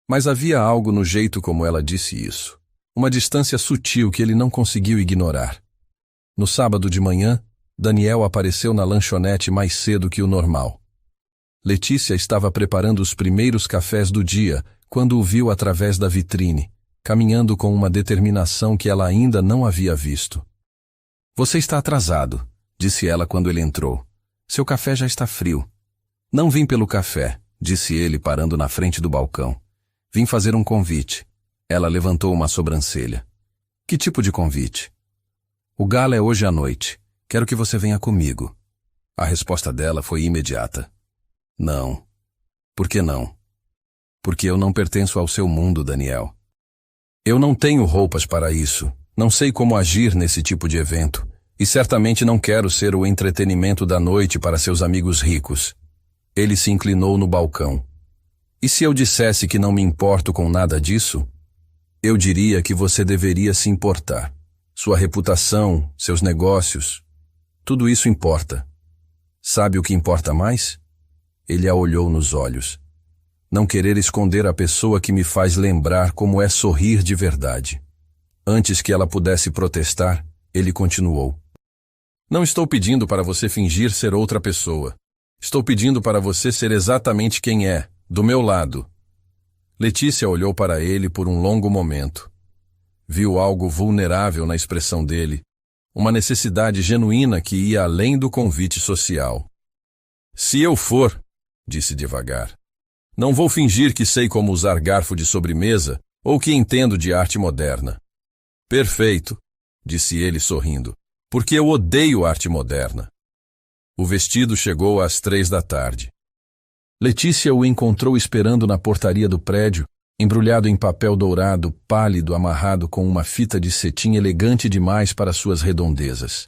Mas havia algo no jeito como ela disse isso. Uma distância sutil que ele não conseguiu ignorar. No sábado de manhã, Daniel apareceu na lanchonete mais cedo que o normal. Letícia estava preparando os primeiros cafés do dia quando o viu através da vitrine, caminhando com uma determinação que ela ainda não havia visto. Você está atrasado, disse ela quando ele entrou. Seu café já está frio. Não vim pelo café, disse ele parando na frente do balcão. Vim fazer um convite. Ela levantou uma sobrancelha. Que tipo de convite? O gala é hoje à noite. Quero que você venha comigo. A resposta dela foi imediata. Não. Por que não? Porque eu não pertenço ao seu mundo, Daniel. Eu não tenho roupas para isso. Não sei como agir nesse tipo de evento. E certamente não quero ser o entretenimento da noite para seus amigos ricos. Ele se inclinou no balcão. E se eu dissesse que não me importo com nada disso? Eu diria que você deveria se importar. Sua reputação, seus negócios, tudo isso importa. Sabe o que importa mais? Ele a olhou nos olhos. Não querer esconder a pessoa que me faz lembrar como é sorrir de verdade. Antes que ela pudesse protestar, ele continuou. Não estou pedindo para você fingir ser outra pessoa. Estou pedindo para você ser exatamente quem é, do meu lado. Letícia olhou para ele por um longo momento. Viu algo vulnerável na expressão dele, uma necessidade genuína que ia além do convite social. Se eu for, disse devagar, não vou fingir que sei como usar garfo de sobremesa ou que entendo de arte moderna. Perfeito, disse ele sorrindo, porque eu odeio arte moderna. O vestido chegou às 3 da tarde. Letícia o encontrou esperando na portaria do prédio, embrulhado em papel dourado, pálido, amarrado com uma fita de cetim elegante demais para suas redondezas.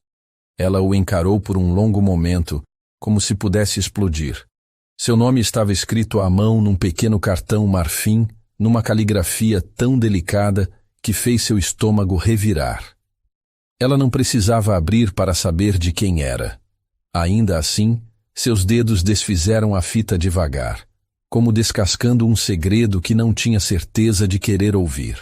Ela o encarou por um longo momento, como se pudesse explodir. Seu nome estava escrito à mão num pequeno cartão marfim, numa caligrafia tão delicada que fez seu estômago revirar. Ela não precisava abrir para saber de quem era. Ainda assim, seus dedos desfizeram a fita devagar, como descascando um segredo que não tinha certeza de querer ouvir.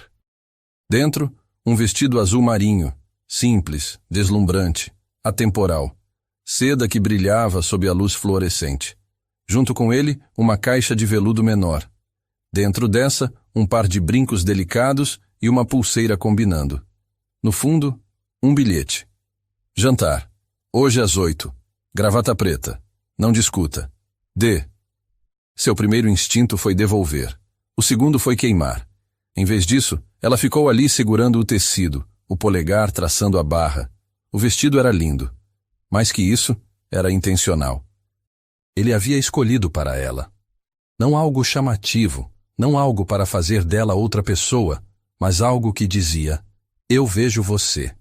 Dentro, um vestido azul marinho, simples, deslumbrante, atemporal, seda que brilhava sob a luz fluorescente. Junto com ele, uma caixa de veludo menor. Dentro dessa, um par de brincos delicados e uma pulseira combinando. No fundo, um bilhete. Jantar. Hoje às 8. Gravata preta. Não discuta. Dê. Seu primeiro instinto foi devolver. O segundo foi queimar. Em vez disso, ela ficou ali segurando o tecido, o polegar traçando a barra. O vestido era lindo. Mais que isso, era intencional. Ele havia escolhido para ela. Não algo chamativo, não algo para fazer dela outra pessoa, mas algo que dizia, eu vejo você.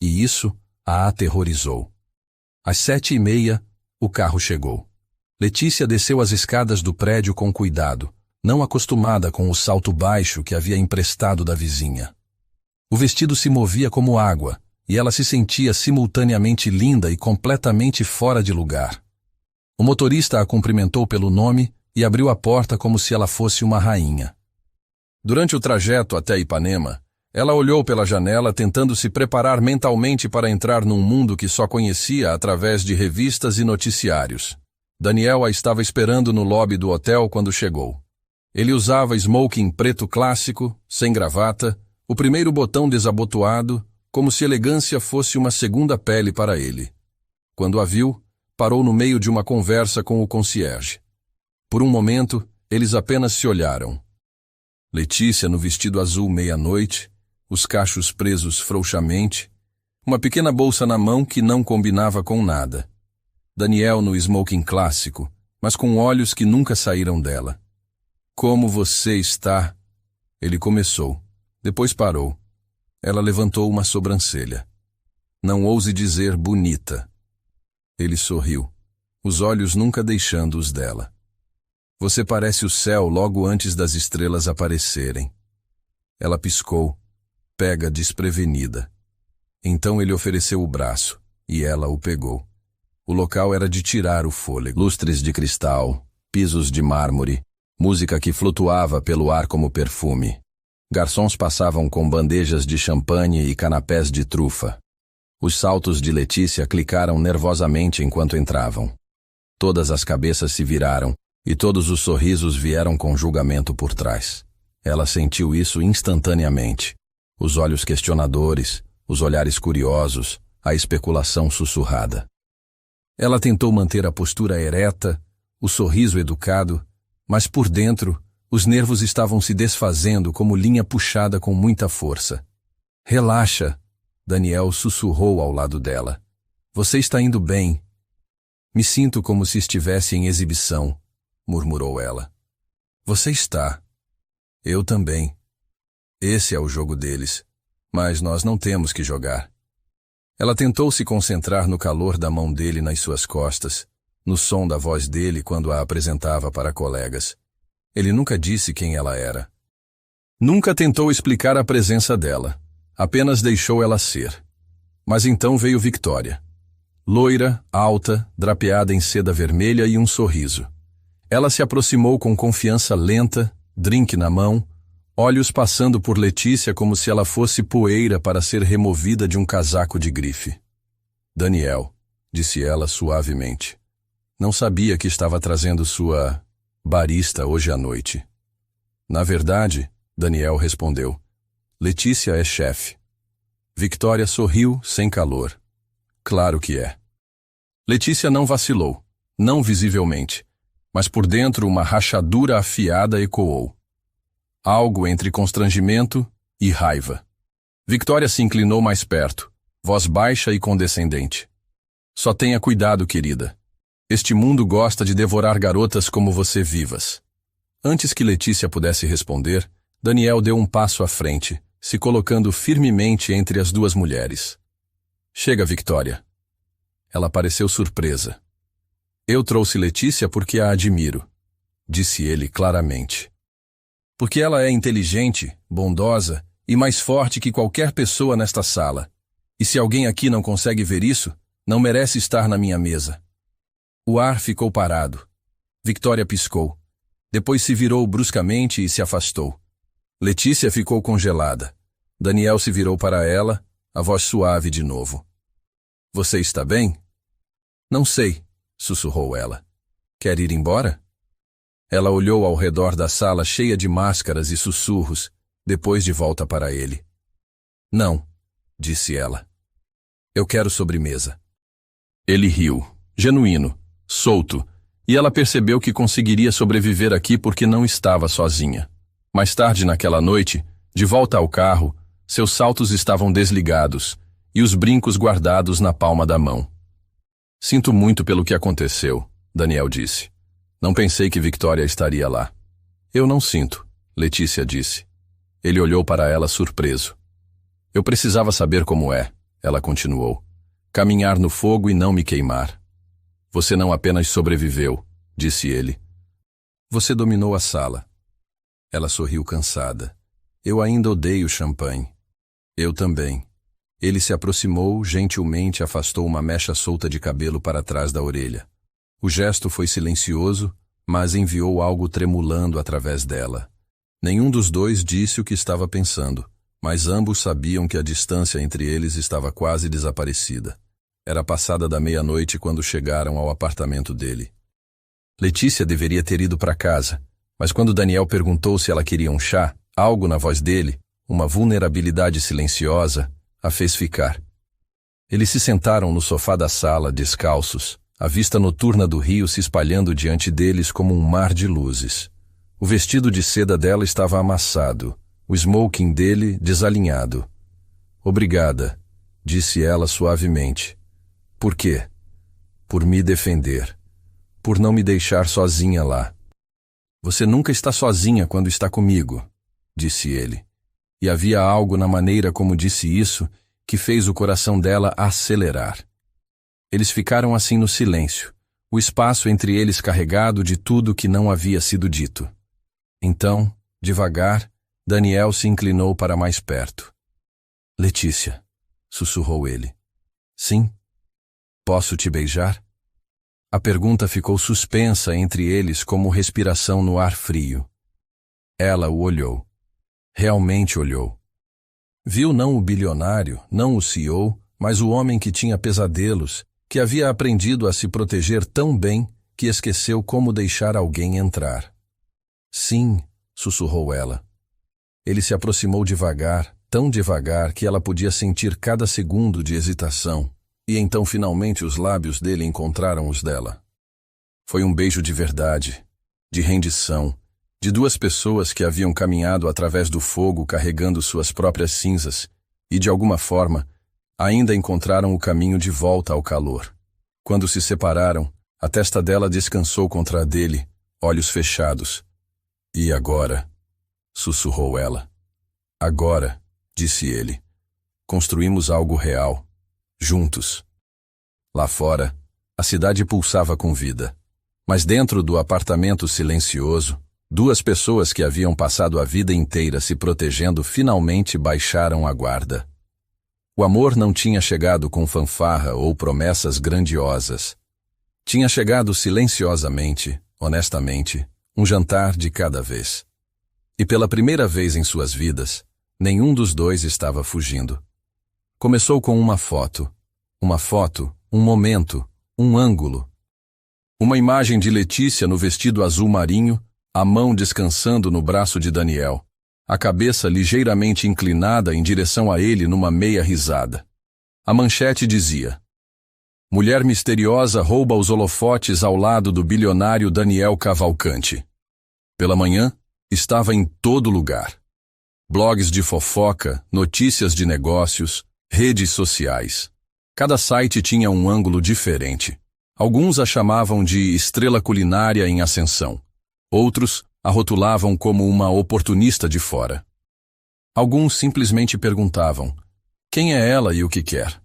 E isso a aterrorizou. Às 7h30, o carro chegou. Letícia desceu as escadas do prédio com cuidado, não acostumada com o salto baixo que havia emprestado da vizinha. O vestido se movia como água, e ela se sentia simultaneamente linda e completamente fora de lugar. O motorista a cumprimentou pelo nome e abriu a porta como se ela fosse uma rainha. Durante o trajeto até Ipanema, ela olhou pela janela tentando se preparar mentalmente para entrar num mundo que só conhecia através de revistas e noticiários. Daniel a estava esperando no lobby do hotel quando chegou. Ele usava smoking preto clássico, sem gravata, o primeiro botão desabotoado, como se elegância fosse uma segunda pele para ele. Quando a viu, parou no meio de uma conversa com o concierge. Por um momento, eles apenas se olharam. Letícia no vestido azul meia-noite, os cachos presos frouxamente, uma pequena bolsa na mão que não combinava com nada. Daniel no smoking clássico, mas com olhos que nunca saíram dela. Como você está? Ele começou, depois parou. Ela levantou uma sobrancelha. Não ouse dizer bonita. Ele sorriu, os olhos nunca deixando os dela. Você parece o céu logo antes das estrelas aparecerem. Ela piscou, pega desprevenida. Então ele ofereceu o braço, e ela o pegou. O local era de tirar o fôlego. Lustres de cristal, pisos de mármore, música que flutuava pelo ar como perfume. Garçons passavam com bandejas de champanhe e canapés de trufa. Os saltos de Letícia clicaram nervosamente enquanto entravam. Todas as cabeças se viraram, e todos os sorrisos vieram com julgamento por trás. Ela sentiu isso instantaneamente. Os olhos questionadores, os olhares curiosos, a especulação sussurrada. Ela tentou manter a postura ereta, o sorriso educado, mas por dentro, os nervos estavam se desfazendo como linha puxada com muita força. Relaxa, Daniel sussurrou ao lado dela. Você está indo bem. Me sinto como se estivesse em exibição, murmurou ela. Você está. Eu também. Esse é o jogo deles, mas nós não temos que jogar. Ela tentou se concentrar no calor da mão dele nas suas costas, no som da voz dele quando a apresentava para colegas. Ele nunca disse quem ela era. Nunca tentou explicar a presença dela, apenas deixou ela ser. Mas então veio Victoria. Loira, alta, drapeada em seda vermelha e um sorriso. Ela se aproximou com confiança lenta, drink na mão, olhos passando por Letícia como se ela fosse poeira para ser removida de um casaco de grife. Daniel, disse ela suavemente. Não sabia que estava trazendo sua barista hoje à noite. Na verdade, Daniel respondeu, Letícia é chefe. Victoria sorriu sem calor. Claro que é. Letícia não vacilou, não visivelmente, mas por dentro uma rachadura afiada ecoou. Algo entre constrangimento e raiva. Victoria se inclinou mais perto, voz baixa e condescendente. Só tenha cuidado, querida. Este mundo gosta de devorar garotas como você vivas. Antes que Letícia pudesse responder, Daniel deu um passo à frente, se colocando firmemente entre as duas mulheres. Chega, Victoria. Ela pareceu surpresa. Eu trouxe Letícia porque a admiro, disse ele claramente. Porque ela é inteligente, bondosa e mais forte que qualquer pessoa nesta sala. E se alguém aqui não consegue ver isso, não merece estar na minha mesa. O ar ficou parado. Victoria piscou. Depois se virou bruscamente e se afastou. Letícia ficou congelada. Daniel se virou para ela, a voz suave de novo. Você está bem? Não sei, sussurrou ela. Quer ir embora? Ela olhou ao redor da sala cheia de máscaras e sussurros, depois de volta para ele. Não, disse ela. Eu quero sobremesa. Ele riu, genuíno, solto, e ela percebeu que conseguiria sobreviver aqui porque não estava sozinha. Mais tarde naquela noite, de volta ao carro, seus saltos estavam desligados e os brincos guardados na palma da mão. Sinto muito pelo que aconteceu, Daniel disse. Não pensei que Victoria estaria lá. Eu não sinto, Letícia disse. Ele olhou para ela surpreso. Eu precisava saber como é, ela continuou. Caminhar no fogo e não me queimar. Você não apenas sobreviveu, disse ele. Você dominou a sala. Ela sorriu cansada. Eu ainda odeio champanhe. Eu também. Ele se aproximou, gentilmente afastou uma mecha solta de cabelo para trás da orelha. O gesto foi silencioso, mas enviou algo tremulando através dela. Nenhum dos dois disse o que estava pensando, mas ambos sabiam que a distância entre eles estava quase desaparecida. Era passada da meia-noite quando chegaram ao apartamento dele. Letícia deveria ter ido para casa, mas quando Daniel perguntou se ela queria um chá, algo na voz dele, uma vulnerabilidade silenciosa, a fez ficar. Eles se sentaram no sofá da sala, descalços, a vista noturna do rio se espalhando diante deles como um mar de luzes. O vestido de seda dela estava amassado, o smoking dele desalinhado. Obrigada, disse ela suavemente. Por quê? Por me defender. Por não me deixar sozinha lá. Você nunca está sozinha quando está comigo, disse ele. E havia algo na maneira como disse isso que fez o coração dela acelerar. Eles ficaram assim no silêncio, o espaço entre eles carregado de tudo que não havia sido dito. Então, devagar, Daniel se inclinou para mais perto. Letícia, sussurrou ele. Sim? Posso te beijar? A pergunta ficou suspensa entre eles como respiração no ar frio. Ela o olhou. Realmente olhou. Viu não o bilionário, não o CEO, mas o homem que tinha pesadelos, que havia aprendido a se proteger tão bem que esqueceu como deixar alguém entrar. Sim, sussurrou ela. Ele se aproximou devagar, tão devagar que ela podia sentir cada segundo de hesitação. E então finalmente os lábios dele encontraram os dela. Foi um beijo de verdade, de rendição, de duas pessoas que haviam caminhado através do fogo carregando suas próprias cinzas e, de alguma forma, ainda encontraram o caminho de volta ao calor. Quando se separaram, a testa dela descansou contra a dele, olhos fechados. E agora? Sussurrou ela. Agora, disse ele, construímos algo real. Juntos. Lá fora, a cidade pulsava com vida. Mas dentro do apartamento silencioso, Duas pessoas que haviam passado a vida inteira se protegendo finalmente baixaram a guarda. O amor não tinha chegado com fanfarra ou promessas grandiosas. Tinha chegado silenciosamente, honestamente, um jantar de cada vez. E pela primeira vez em suas vidas, nenhum dos dois estava fugindo. Começou com uma foto, um momento, um ângulo. Uma imagem de Letícia no vestido azul marinho, a mão descansando no braço de Daniel, a cabeça ligeiramente inclinada em direção a ele numa meia risada. A manchete dizia: Mulher misteriosa rouba os holofotes ao lado do bilionário Daniel Cavalcante. Pela manhã, estava em todo lugar. Blogs de fofoca, notícias de negócios, redes sociais. Cada site tinha um ângulo diferente. Alguns a chamavam de estrela culinária em ascensão. Outros a rotulavam como uma oportunista de fora. Alguns simplesmente perguntavam: quem é ela e o que quer?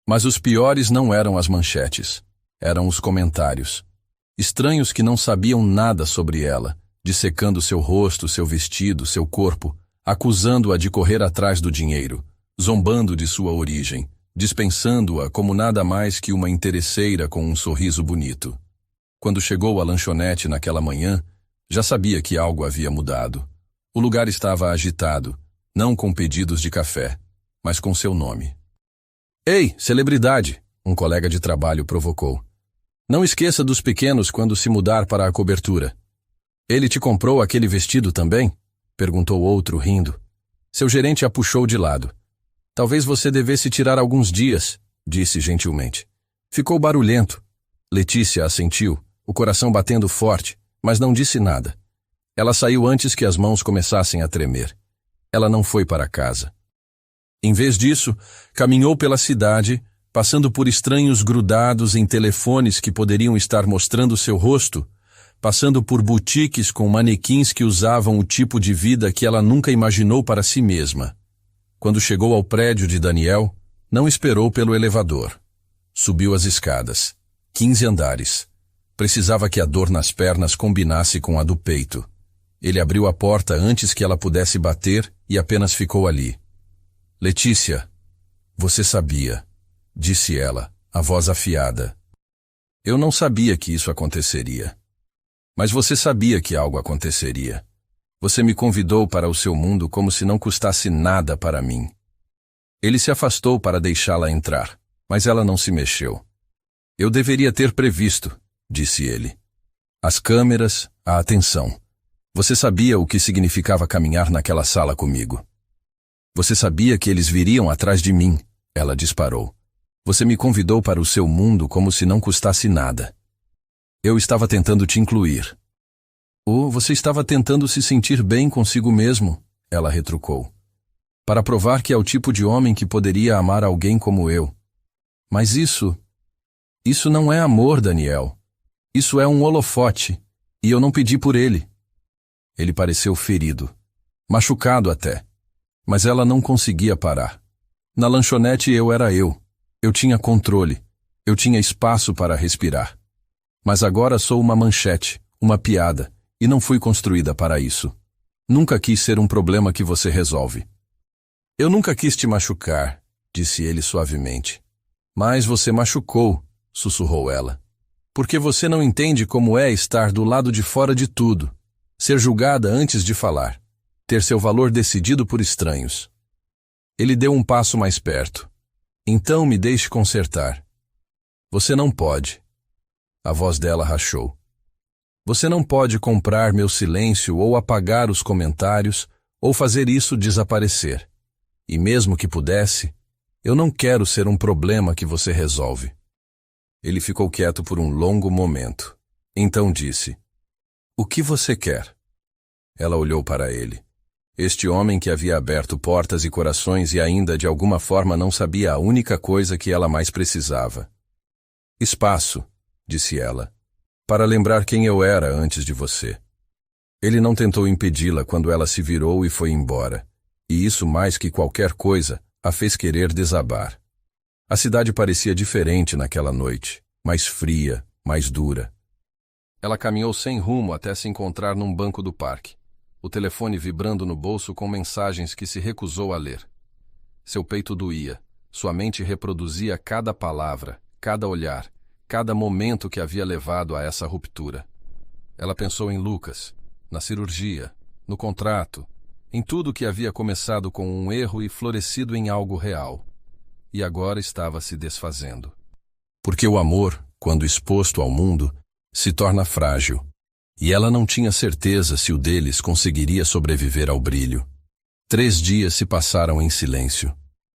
Mas os piores não eram as manchetes, eram os comentários. Estranhos que não sabiam nada sobre ela, dissecando seu rosto, seu vestido, seu corpo, acusando-a de correr atrás do dinheiro, zombando de sua origem, dispensando-a como nada mais que uma interesseira com um sorriso bonito. Quando chegou à lanchonete naquela manhã, já sabia que algo havia mudado. O lugar estava agitado, não com pedidos de café, mas com seu nome. Ei, celebridade, um colega de trabalho provocou. Não esqueça dos pequenos quando se mudar para a cobertura. Ele te comprou aquele vestido também? Perguntou outro, rindo. Seu gerente a puxou de lado. Talvez você devesse tirar alguns dias, disse gentilmente. Ficou barulhento. Letícia assentiu, o coração batendo forte, mas não disse nada. Ela saiu antes que as mãos começassem a tremer. Ela não foi para casa. Em vez disso, caminhou pela cidade, passando por estranhos grudados em telefones que poderiam estar mostrando seu rosto, passando por boutiques com manequins que usavam o tipo de vida que ela nunca imaginou para si mesma. Quando chegou ao prédio de Daniel, não esperou pelo elevador. Subiu as escadas. 15 andares. Precisava que a dor nas pernas combinasse com a do peito. Ele abriu a porta antes que ela pudesse bater e apenas ficou ali. Letícia, você sabia, disse ela, a voz afiada. Eu não sabia que isso aconteceria. Mas você sabia que algo aconteceria. Você me convidou para o seu mundo como se não custasse nada para mim. Ele se afastou para deixá-la entrar, mas ela não se mexeu. Eu deveria ter previsto, disse ele. As câmeras, a atenção. Você sabia o que significava caminhar naquela sala comigo. Você sabia que eles viriam atrás de mim, ela disparou. Você me convidou para o seu mundo como se não custasse nada. Eu estava tentando te incluir. Ou você estava tentando se sentir bem consigo mesmo, ela retrucou. Para provar que é o tipo de homem que poderia amar alguém como eu. Mas isso não é amor, Daniel. Isso é um holofote, e eu não pedi por ele. Ele pareceu ferido, machucado até, mas ela não conseguia parar. Na lanchonete eu era eu tinha controle, eu tinha espaço para respirar. Mas agora sou uma manchete, uma piada, e não fui construída para isso. Nunca quis ser um problema que você resolve. Eu nunca quis te machucar, disse ele suavemente. Mas você machucou, sussurrou ela. Porque você não entende como é estar do lado de fora de tudo. Ser julgada antes de falar. Ter seu valor decidido por estranhos. Ele deu um passo mais perto. Então me deixe consertar. Você não pode. A voz dela rachou. Você não pode comprar meu silêncio ou apagar os comentários ou fazer isso desaparecer. E mesmo que pudesse, eu não quero ser um problema que você resolve. Ele ficou quieto por um longo momento. Então disse: O que você quer? Ela olhou para ele. Este homem que havia aberto portas e corações e ainda de alguma forma não sabia a única coisa que ela mais precisava. Espaço, disse ela, para lembrar quem eu era antes de você. Ele não tentou impedi-la quando ela se virou e foi embora, e isso mais que qualquer coisa a fez querer desabar. A cidade parecia diferente naquela noite, mais fria, mais dura. Ela caminhou sem rumo até se encontrar num banco do parque, o telefone vibrando no bolso com mensagens que se recusou a ler. Seu peito doía, sua mente reproduzia cada palavra, cada olhar, cada momento que havia levado a essa ruptura. Ela pensou em Lucas, na cirurgia, no contrato, em tudo que havia começado com um erro e florescido em algo real. E agora estava se desfazendo. Porque o amor, quando exposto ao mundo, se torna frágil, e ela não tinha certeza se o deles conseguiria sobreviver ao brilho. 3 dias se passaram em silêncio.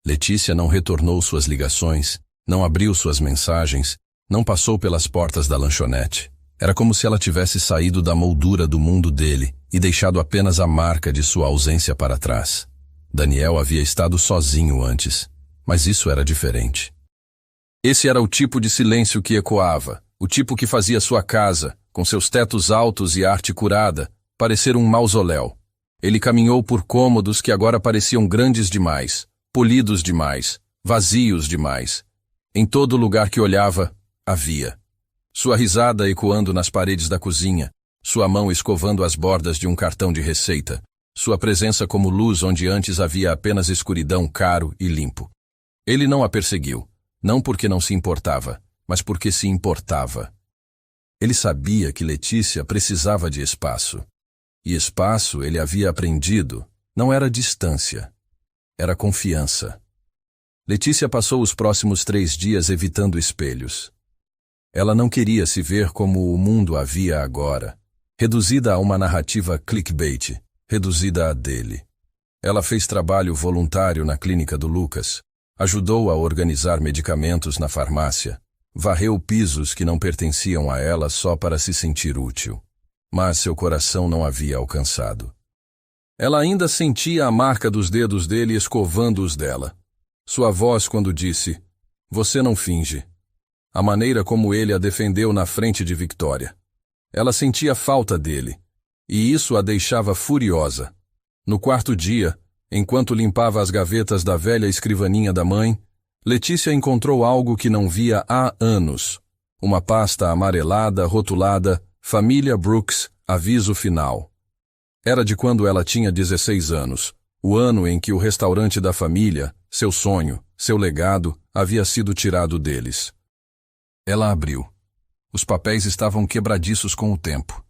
Letícia não retornou suas ligações, não abriu suas mensagens, não passou pelas portas da lanchonete. Era como se ela tivesse saído da moldura do mundo dele e deixado apenas a marca de sua ausência para trás. Daniel havia estado sozinho antes, mas isso era diferente. Esse era o tipo de silêncio que ecoava, o tipo que fazia sua casa, com seus tetos altos e arte curada, parecer um mausoléu. Ele caminhou por cômodos que agora pareciam grandes demais, polidos demais, vazios demais. Em todo lugar que olhava, havia. Sua risada ecoando nas paredes da cozinha, sua mão escovando as bordas de um cartão de receita, sua presença como luz onde antes havia apenas escuridão, caro e limpo. Ele não a perseguiu, não porque não se importava, mas porque se importava. Ele sabia que Letícia precisava de espaço. E espaço, ele havia aprendido, não era distância, era confiança. Letícia passou os próximos 3 dias evitando espelhos. Ela não queria se ver como o mundo a via agora, reduzida a uma narrativa clickbait, reduzida a dele. Ela fez trabalho voluntário na clínica do Lucas, ajudou a organizar medicamentos na farmácia, varreu pisos que não pertenciam a ela só para se sentir útil. Mas seu coração não havia alcançado. Ela ainda sentia a marca dos dedos dele escovando os dela. Sua voz quando disse, "Você não finge." A maneira como ele a defendeu na frente de Victoria. Ela sentia falta dele, e isso a deixava furiosa. No 4º dia, enquanto limpava as gavetas da velha escrivaninha da mãe, Letícia encontrou algo que não via há anos. Uma pasta amarelada rotulada Família Brooks, aviso final. Era de quando ela tinha 16 anos, o ano em que o restaurante da família, seu sonho, seu legado, havia sido tirado deles. Ela abriu. Os papéis estavam quebradiços com o tempo.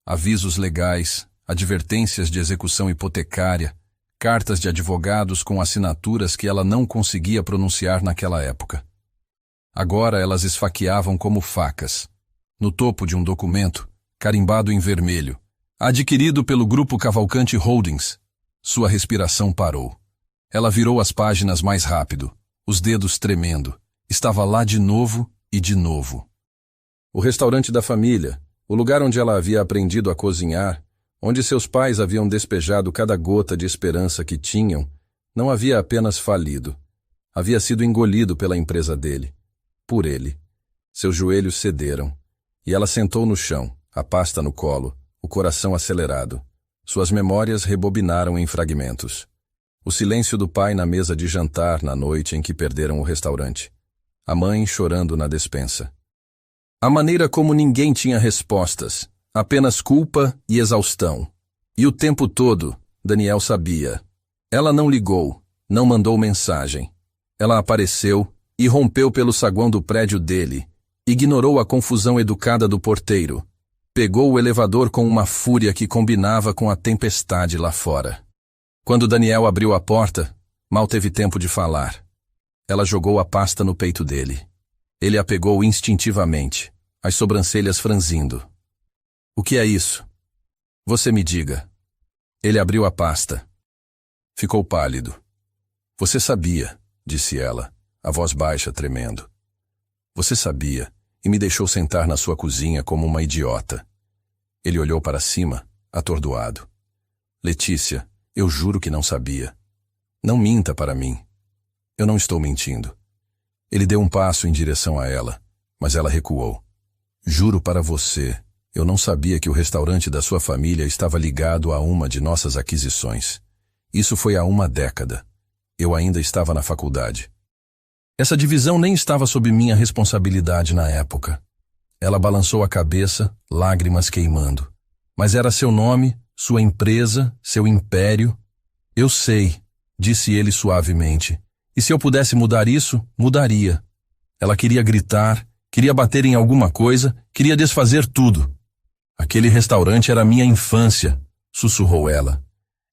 Avisos legais, advertências de execução hipotecária, cartas de advogados com assinaturas que ela não conseguia pronunciar naquela época. Agora elas esfaqueavam como facas. No topo de um documento, carimbado em vermelho, adquirido pelo Grupo Cavalcante Holdings. Sua respiração parou. Ela virou as páginas mais rápido, os dedos tremendo. Estava lá de novo e de novo. O restaurante da família, o lugar onde ela havia aprendido a cozinhar, onde seus pais haviam despejado cada gota de esperança que tinham, não havia apenas falido. Havia sido engolido pela empresa dele. Por ele. Seus joelhos cederam. E ela sentou no chão, a pasta no colo, o coração acelerado. Suas memórias rebobinaram em fragmentos. O silêncio do pai na mesa de jantar na noite em que perderam o restaurante. A mãe chorando na despensa. A maneira como ninguém tinha respostas, apenas culpa e exaustão. E o tempo todo, Daniel sabia. Ela não ligou, não mandou mensagem. Ela apareceu e rompeu pelo saguão do prédio dele. Ignorou a confusão educada do porteiro. Pegou o elevador com uma fúria que combinava com a tempestade lá fora. Quando Daniel abriu a porta, mal teve tempo de falar. Ela jogou a pasta no peito dele. Ele a pegou instintivamente, as sobrancelhas franzindo. "O que é isso? Você me diga." Ele abriu a pasta. Ficou pálido. "Você sabia", disse ela, a voz baixa tremendo. "Você sabia, e me deixou sentar na sua cozinha como uma idiota." Ele olhou para cima, atordoado. "Letícia, eu juro que não sabia. Não minta para mim." "Eu não estou mentindo." Ele deu um passo em direção a ela, mas ela recuou. "Juro para você, eu não sabia que o restaurante da sua família estava ligado a uma de nossas aquisições. Isso foi há 1 década. Eu ainda estava na faculdade. Essa divisão nem estava sob minha responsabilidade na época." Ela balançou a cabeça, lágrimas queimando. Mas era seu nome, sua empresa, seu império. Eu sei, disse ele suavemente. E se eu pudesse mudar isso, mudaria. Ela queria gritar, queria bater em alguma coisa, queria desfazer tudo. Aquele restaurante era minha infância, sussurrou ela.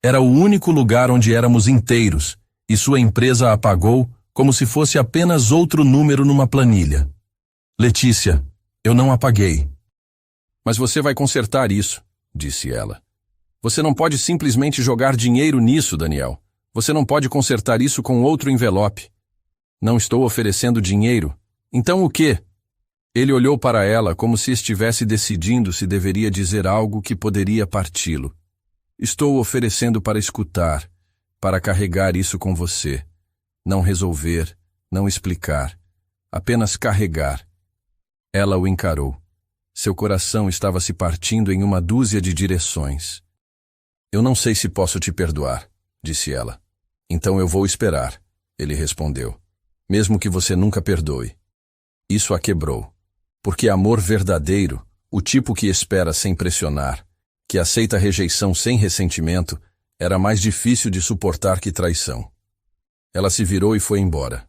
Era o único lugar onde éramos inteiros, e sua empresa a apagou como se fosse apenas outro número numa planilha. Letícia, eu não apaguei. Mas você vai consertar isso, disse ela. Você não pode simplesmente jogar dinheiro nisso, Daniel. Você não pode consertar isso com outro envelope. Não estou oferecendo dinheiro. Então o quê? Ele olhou para ela como se estivesse decidindo se deveria dizer algo que poderia parti-lo. Estou oferecendo para escutar, para carregar isso com você. Não resolver, não explicar. Apenas carregar. Ela o encarou. Seu coração estava se partindo em uma dúzia de direções. Eu não sei se posso te perdoar, disse ela. Então eu vou esperar, ele respondeu. Mesmo que você nunca perdoe. Isso a quebrou. Porque amor verdadeiro, o tipo que espera sem pressionar, que aceita rejeição sem ressentimento, era mais difícil de suportar que traição. Ela se virou e foi embora.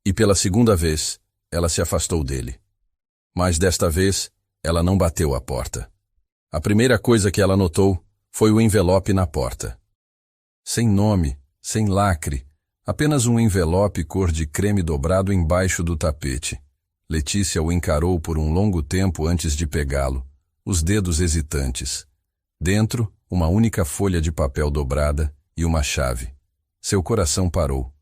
E pela segunda vez, ela se afastou dele. Mas desta vez, ela não bateu a porta. A primeira coisa que ela notou foi o envelope na porta. Sem nome, sem lacre, apenas um envelope cor de creme dobrado embaixo do tapete. Letícia o encarou por um longo tempo antes de pegá-lo, os dedos hesitantes. Dentro, uma única folha de papel dobrada e uma chave. Seu coração parou.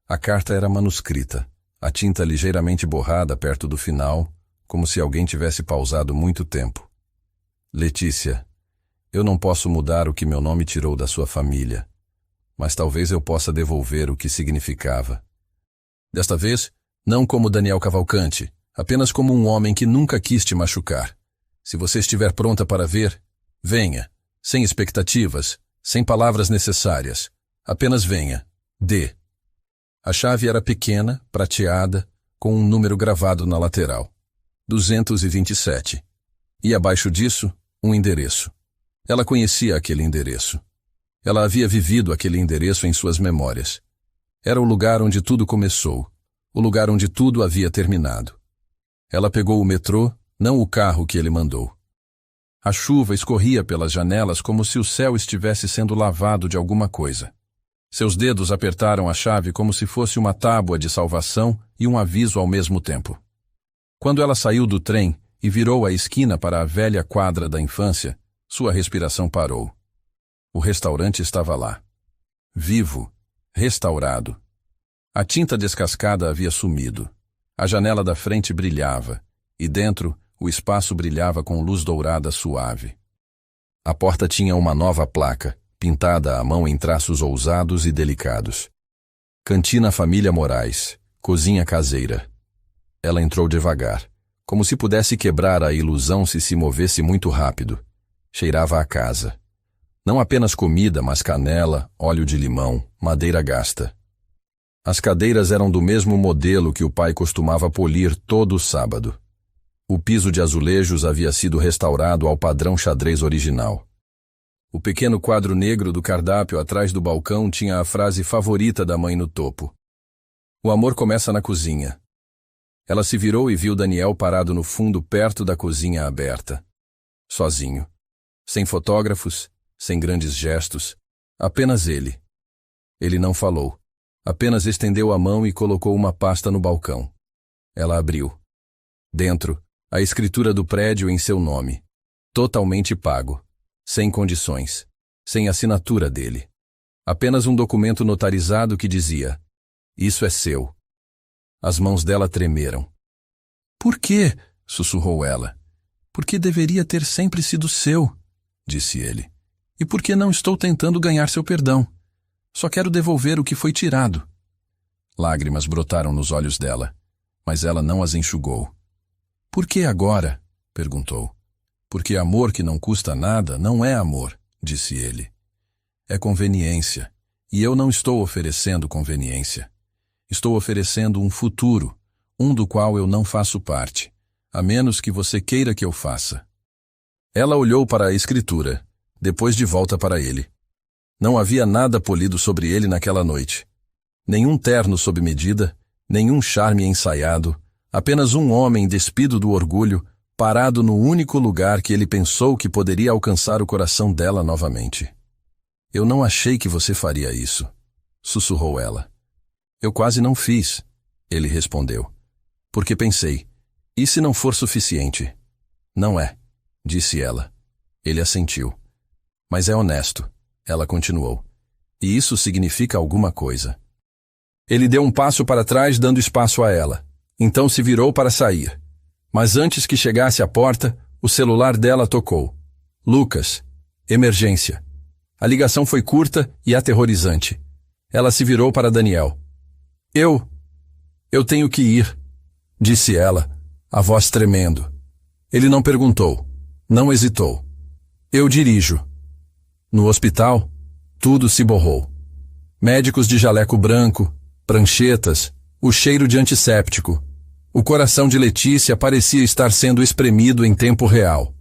A carta era manuscrita, a tinta ligeiramente borrada perto do final, como se alguém tivesse pausado muito tempo. Letícia, eu não posso mudar o que meu nome tirou da sua família, mas talvez eu possa devolver o que significava. Desta vez, não como Daniel Cavalcante, apenas como um homem que nunca quis te machucar. Se você estiver pronta para ver, venha, sem expectativas, sem palavras necessárias. Apenas venha. Dê. A chave era pequena, prateada, com um número gravado na lateral. 227. E abaixo disso, um endereço. Ela conhecia aquele endereço. Ela havia vivido aquele endereço em suas memórias. Era o lugar onde tudo começou, o lugar onde tudo havia terminado. Ela pegou o metrô, não o carro que ele mandou. A chuva escorria pelas janelas como se o céu estivesse sendo lavado de alguma coisa. Seus dedos apertaram a chave como se fosse uma tábua de salvação e um aviso ao mesmo tempo. Quando ela saiu do trem e virou a esquina para a velha quadra da infância, sua respiração parou. O restaurante estava lá. Vivo, restaurado. A tinta descascada havia sumido. A janela da frente brilhava, e dentro o espaço brilhava com luz dourada suave. A porta tinha uma nova placa, pintada à mão em traços ousados e delicados. Cantina Família Moraes, cozinha caseira. Ela entrou devagar, como se pudesse quebrar a ilusão se movesse muito rápido. Cheirava a casa. Não apenas comida, mas canela, óleo de limão, madeira gasta. As cadeiras eram do mesmo modelo que o pai costumava polir todo sábado. O piso de azulejos havia sido restaurado ao padrão xadrez original. O pequeno quadro negro do cardápio atrás do balcão tinha a frase favorita da mãe no topo. O amor começa na cozinha. Ela se virou e viu Daniel parado no fundo perto da cozinha aberta. Sozinho. Sem fotógrafos, sem grandes gestos. Apenas ele. Ele não falou. Apenas estendeu a mão e colocou uma pasta no balcão. Ela abriu. Dentro, a escritura do prédio em seu nome. Totalmente pago. Sem condições. Sem assinatura dele. Apenas um documento notarizado que dizia: "Isso é seu." As mãos dela tremeram. "Por quê?" sussurrou ela. "Porque deveria ter sempre sido seu", disse ele. "E porque não estou tentando ganhar seu perdão. Só quero devolver o que foi tirado." Lágrimas brotaram nos olhos dela, mas ela não as enxugou. "Por que agora?" perguntou. "Porque amor que não custa nada não é amor", disse ele. "É conveniência, e eu não estou oferecendo conveniência. Estou oferecendo um futuro, um do qual eu não faço parte. a menos que você queira que eu faça. Ela olhou para a escritura, depois de volta para ele. Não havia nada polido sobre ele naquela noite. Nenhum terno sob medida, nenhum charme ensaiado, apenas um homem despido do orgulho, parado no único lugar que ele pensou que poderia alcançar o coração dela novamente. Eu não achei que você faria isso, sussurrou ela. Eu quase não fiz, ele respondeu. Porque pensei, e se não for suficiente? Não é, disse ela. Ele assentiu. Mas é honesto, ela continuou. E isso significa alguma coisa. Ele deu um passo para trás, dando espaço a ela. Então se virou para sair. Mas antes que chegasse à porta, o celular dela tocou. Lucas. Emergência. A ligação foi curta e aterrorizante. Ela se virou para Daniel. Eu tenho que ir, disse ela, a voz tremendo. Ele não perguntou, não hesitou. Eu dirijo. No hospital, tudo se borrou. Médicos de jaleco branco, pranchetas, o cheiro de antisséptico. O coração de Letícia parecia estar sendo espremido em tempo real.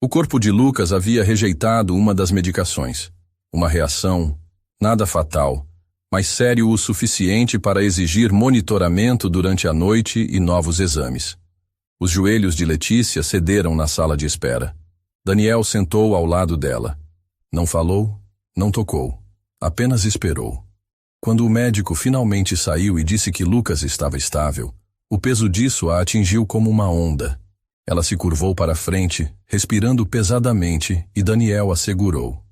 O corpo de Lucas havia rejeitado uma das medicações. Uma reação, nada fatal, mas sério o suficiente para exigir monitoramento durante a noite e novos exames. Os joelhos de Letícia cederam na sala de espera. Daniel sentou ao lado dela. Não falou, não tocou, apenas esperou. Quando o médico finalmente saiu e disse que Lucas estava estável, o peso disso a atingiu como uma onda. Ela se curvou para frente, respirando pesadamente, e Daniel a segurou.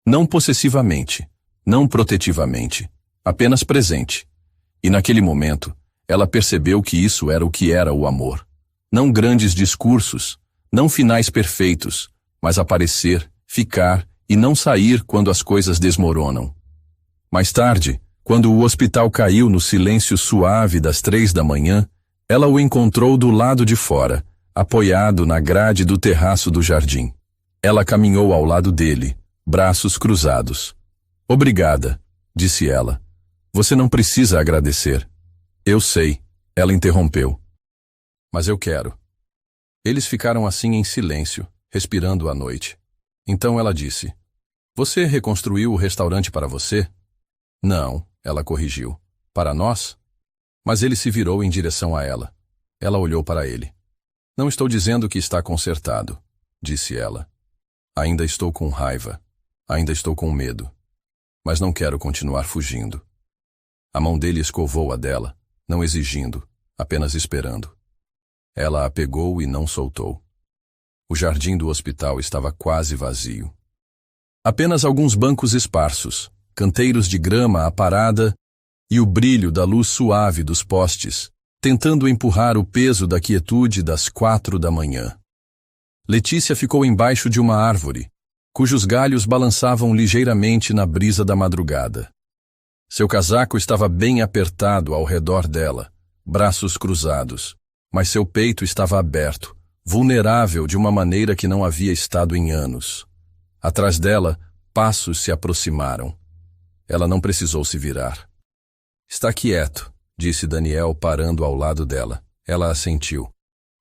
Não possessivamente, não protetivamente, apenas presente. E naquele momento, ela percebeu que isso era o que era o amor. Não grandes discursos, não finais perfeitos, mas aparecer, ficar e não sair quando as coisas desmoronam. Mais tarde, quando o hospital caiu no silêncio suave das 3 da manhã, ela o encontrou do lado de fora, apoiado na grade do terraço do jardim. Ela caminhou ao lado dele, braços cruzados. Obrigada, disse ela. Você não precisa agradecer. Eu sei, ela interrompeu. Mas eu quero. Eles ficaram assim em silêncio, respirando a noite. Então ela disse, você reconstruiu o restaurante para você? Não, ela corrigiu. Para nós? Mas ele se virou em direção a ela. Ela olhou para ele. Não estou dizendo que está consertado, disse ela. Ainda estou com raiva. Ainda estou com medo. Mas não quero continuar fugindo. A mão dele escovou a dela, não exigindo, apenas esperando. Ela a pegou e não soltou. O jardim do hospital estava quase vazio. Apenas alguns bancos esparsos, canteiros de grama aparada e o brilho da luz suave dos postes, tentando empurrar o peso da quietude das 4 da manhã. Letícia ficou embaixo de uma árvore, cujos galhos balançavam ligeiramente na brisa da madrugada. Seu casaco estava bem apertado ao redor dela, braços cruzados, mas seu peito estava aberto, vulnerável de uma maneira que não havia estado em anos. Atrás dela, passos se aproximaram. Ela não precisou se virar. Está quieto, disse Daniel parando ao lado dela. Ela assentiu.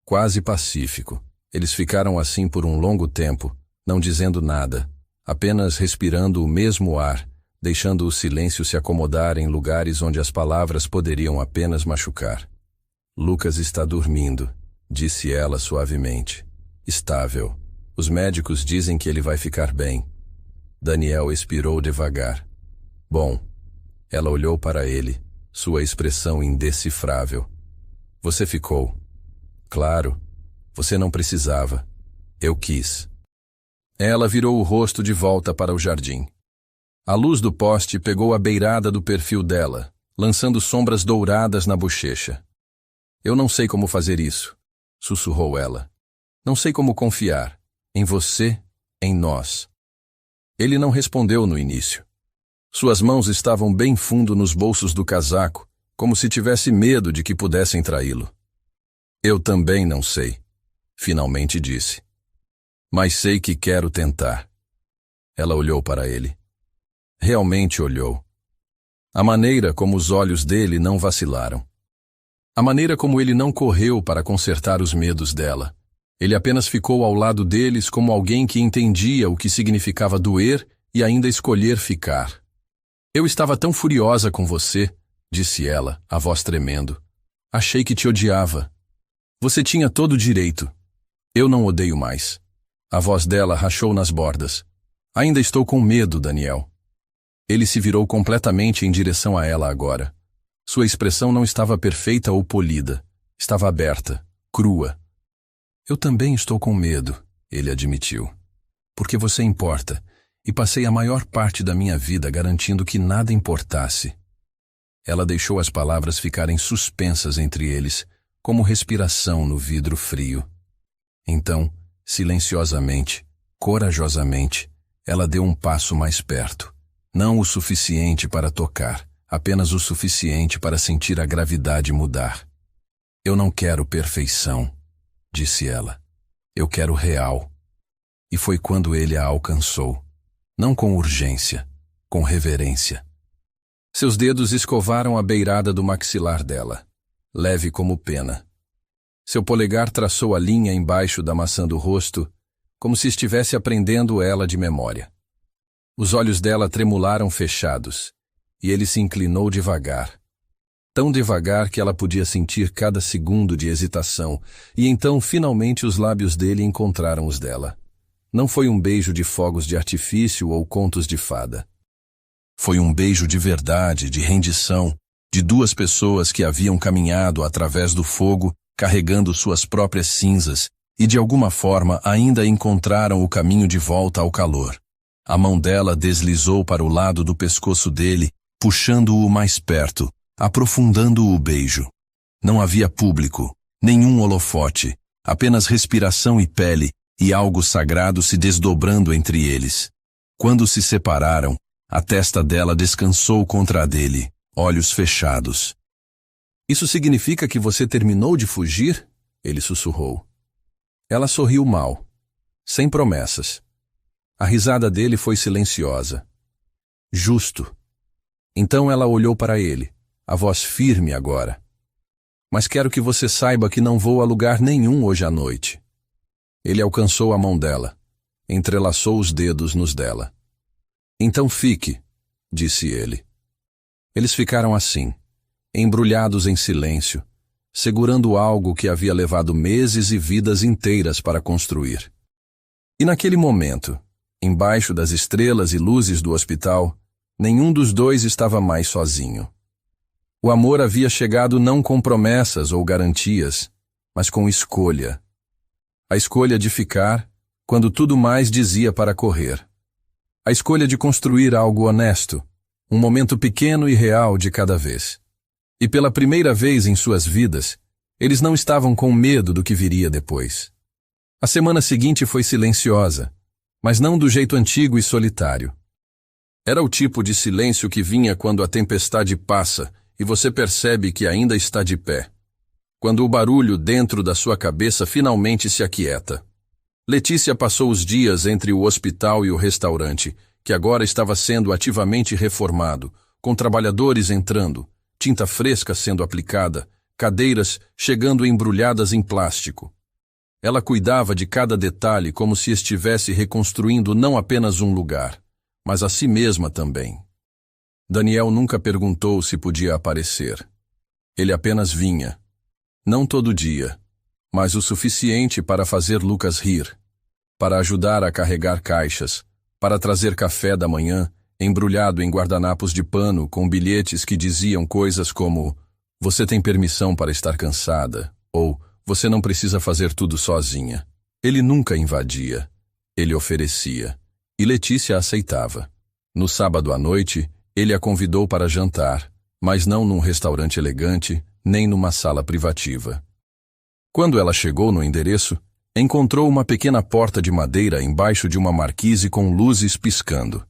Quase pacífico. Eles ficaram assim por um longo tempo, não dizendo nada, apenas respirando o mesmo ar, deixando o silêncio se acomodar em lugares onde as palavras poderiam apenas machucar. Lucas está dormindo, disse ela suavemente. Estável. Os médicos dizem que ele vai ficar bem. Daniel expirou devagar. Bom. Ela olhou para ele, sua expressão indecifrável. Você ficou. Claro. Você não precisava. Eu quis. Ela virou o rosto de volta para o jardim. A luz do poste pegou a beirada do perfil dela, lançando sombras douradas na bochecha. Eu não sei como fazer isso, sussurrou ela. Não sei como confiar. Em você, em nós. Ele não respondeu no início. Suas mãos estavam bem fundo nos bolsos do casaco, como se tivesse medo de que pudessem traí-lo. Eu também não sei, finalmente disse. Mas sei que quero tentar. Ela olhou para ele. Realmente olhou. A maneira como os olhos dele não vacilaram. A maneira como ele não correu para consertar os medos dela. Ele apenas ficou ao lado deles como alguém que entendia o que significava doer e ainda escolher ficar. Eu estava tão furiosa com você, disse ela, a voz tremendo. Achei que te odiava. Você tinha todo o direito. Eu não odeio mais. A voz dela rachou nas bordas. Ainda estou com medo, Daniel. Ele se virou completamente em direção a ela agora. Sua expressão não estava perfeita ou polida. Estava aberta, crua. Eu também estou com medo, ele admitiu. Porque você importa, e passei a maior parte da minha vida garantindo que nada importasse. Ela deixou as palavras ficarem suspensas entre eles, como respiração no vidro frio. Então, silenciosamente, corajosamente, ela deu um passo mais perto. Não o suficiente para tocar, apenas o suficiente para sentir a gravidade mudar. Eu não quero perfeição, disse ela. Eu quero real. E foi quando ele a alcançou. Não com urgência, com reverência. Seus dedos escovaram a beirada do maxilar dela, leve como pena. Seu polegar traçou a linha embaixo da maçã do rosto, como se estivesse aprendendo ela de memória. Os olhos dela tremularam fechados, e ele se inclinou devagar. Tão devagar que ela podia sentir cada segundo de hesitação, e então finalmente os lábios dele encontraram os dela. Não foi um beijo de fogos de artifício ou contos de fada. Foi um beijo de verdade, de rendição, de duas pessoas que haviam caminhado através do fogo, carregando suas próprias cinzas, e de alguma forma ainda encontraram o caminho de volta ao calor. A mão dela deslizou para o lado do pescoço dele, puxando-o mais perto, aprofundando o beijo. Não havia público, nenhum holofote, apenas respiração e pele, e algo sagrado se desdobrando entre eles. Quando se separaram, a testa dela descansou contra a dele, olhos fechados. Isso significa que você terminou de fugir? Ele sussurrou. Ela sorriu mal, sem promessas. A risada dele foi silenciosa. Justo. Então ela olhou para ele, a voz firme agora. Mas quero que você saiba que não vou a lugar nenhum hoje à noite. Ele alcançou a mão dela, entrelaçou os dedos nos dela. Então fique, disse ele. Eles ficaram assim, embrulhados em silêncio, segurando algo que havia levado meses e vidas inteiras para construir. E naquele momento, embaixo das estrelas e luzes do hospital, nenhum dos dois estava mais sozinho. O amor havia chegado não com promessas ou garantias, mas com escolha. A escolha de ficar, quando tudo mais dizia para correr. A escolha de construir algo honesto, um momento pequeno e real de cada vez. E pela primeira vez em suas vidas, eles não estavam com medo do que viria depois. A semana seguinte foi silenciosa, mas não do jeito antigo e solitário. Era o tipo de silêncio que vinha quando a tempestade passa e você percebe que ainda está de pé. Quando o barulho dentro da sua cabeça finalmente se aquieta. Letícia passou os dias entre o hospital e o restaurante, que agora estava sendo ativamente reformado, com trabalhadores entrando, tinta fresca sendo aplicada, cadeiras chegando embrulhadas em plástico. Ela cuidava de cada detalhe como se estivesse reconstruindo não apenas um lugar, mas a si mesma também. Daniel nunca perguntou se podia aparecer. Ele apenas vinha. Não todo dia, mas o suficiente para fazer Lucas rir, para ajudar a carregar caixas, para trazer café da manhã, embrulhado em guardanapos de pano com bilhetes que diziam coisas como "Você tem permissão para estar cansada" ou "Você não precisa fazer tudo sozinha". Ele nunca invadia. Ele oferecia. E Letícia aceitava. No sábado à noite, ele a convidou para jantar, mas não num restaurante elegante, nem numa sala privativa. Quando ela chegou no endereço, encontrou uma pequena porta de madeira embaixo de uma marquise com luzes piscando.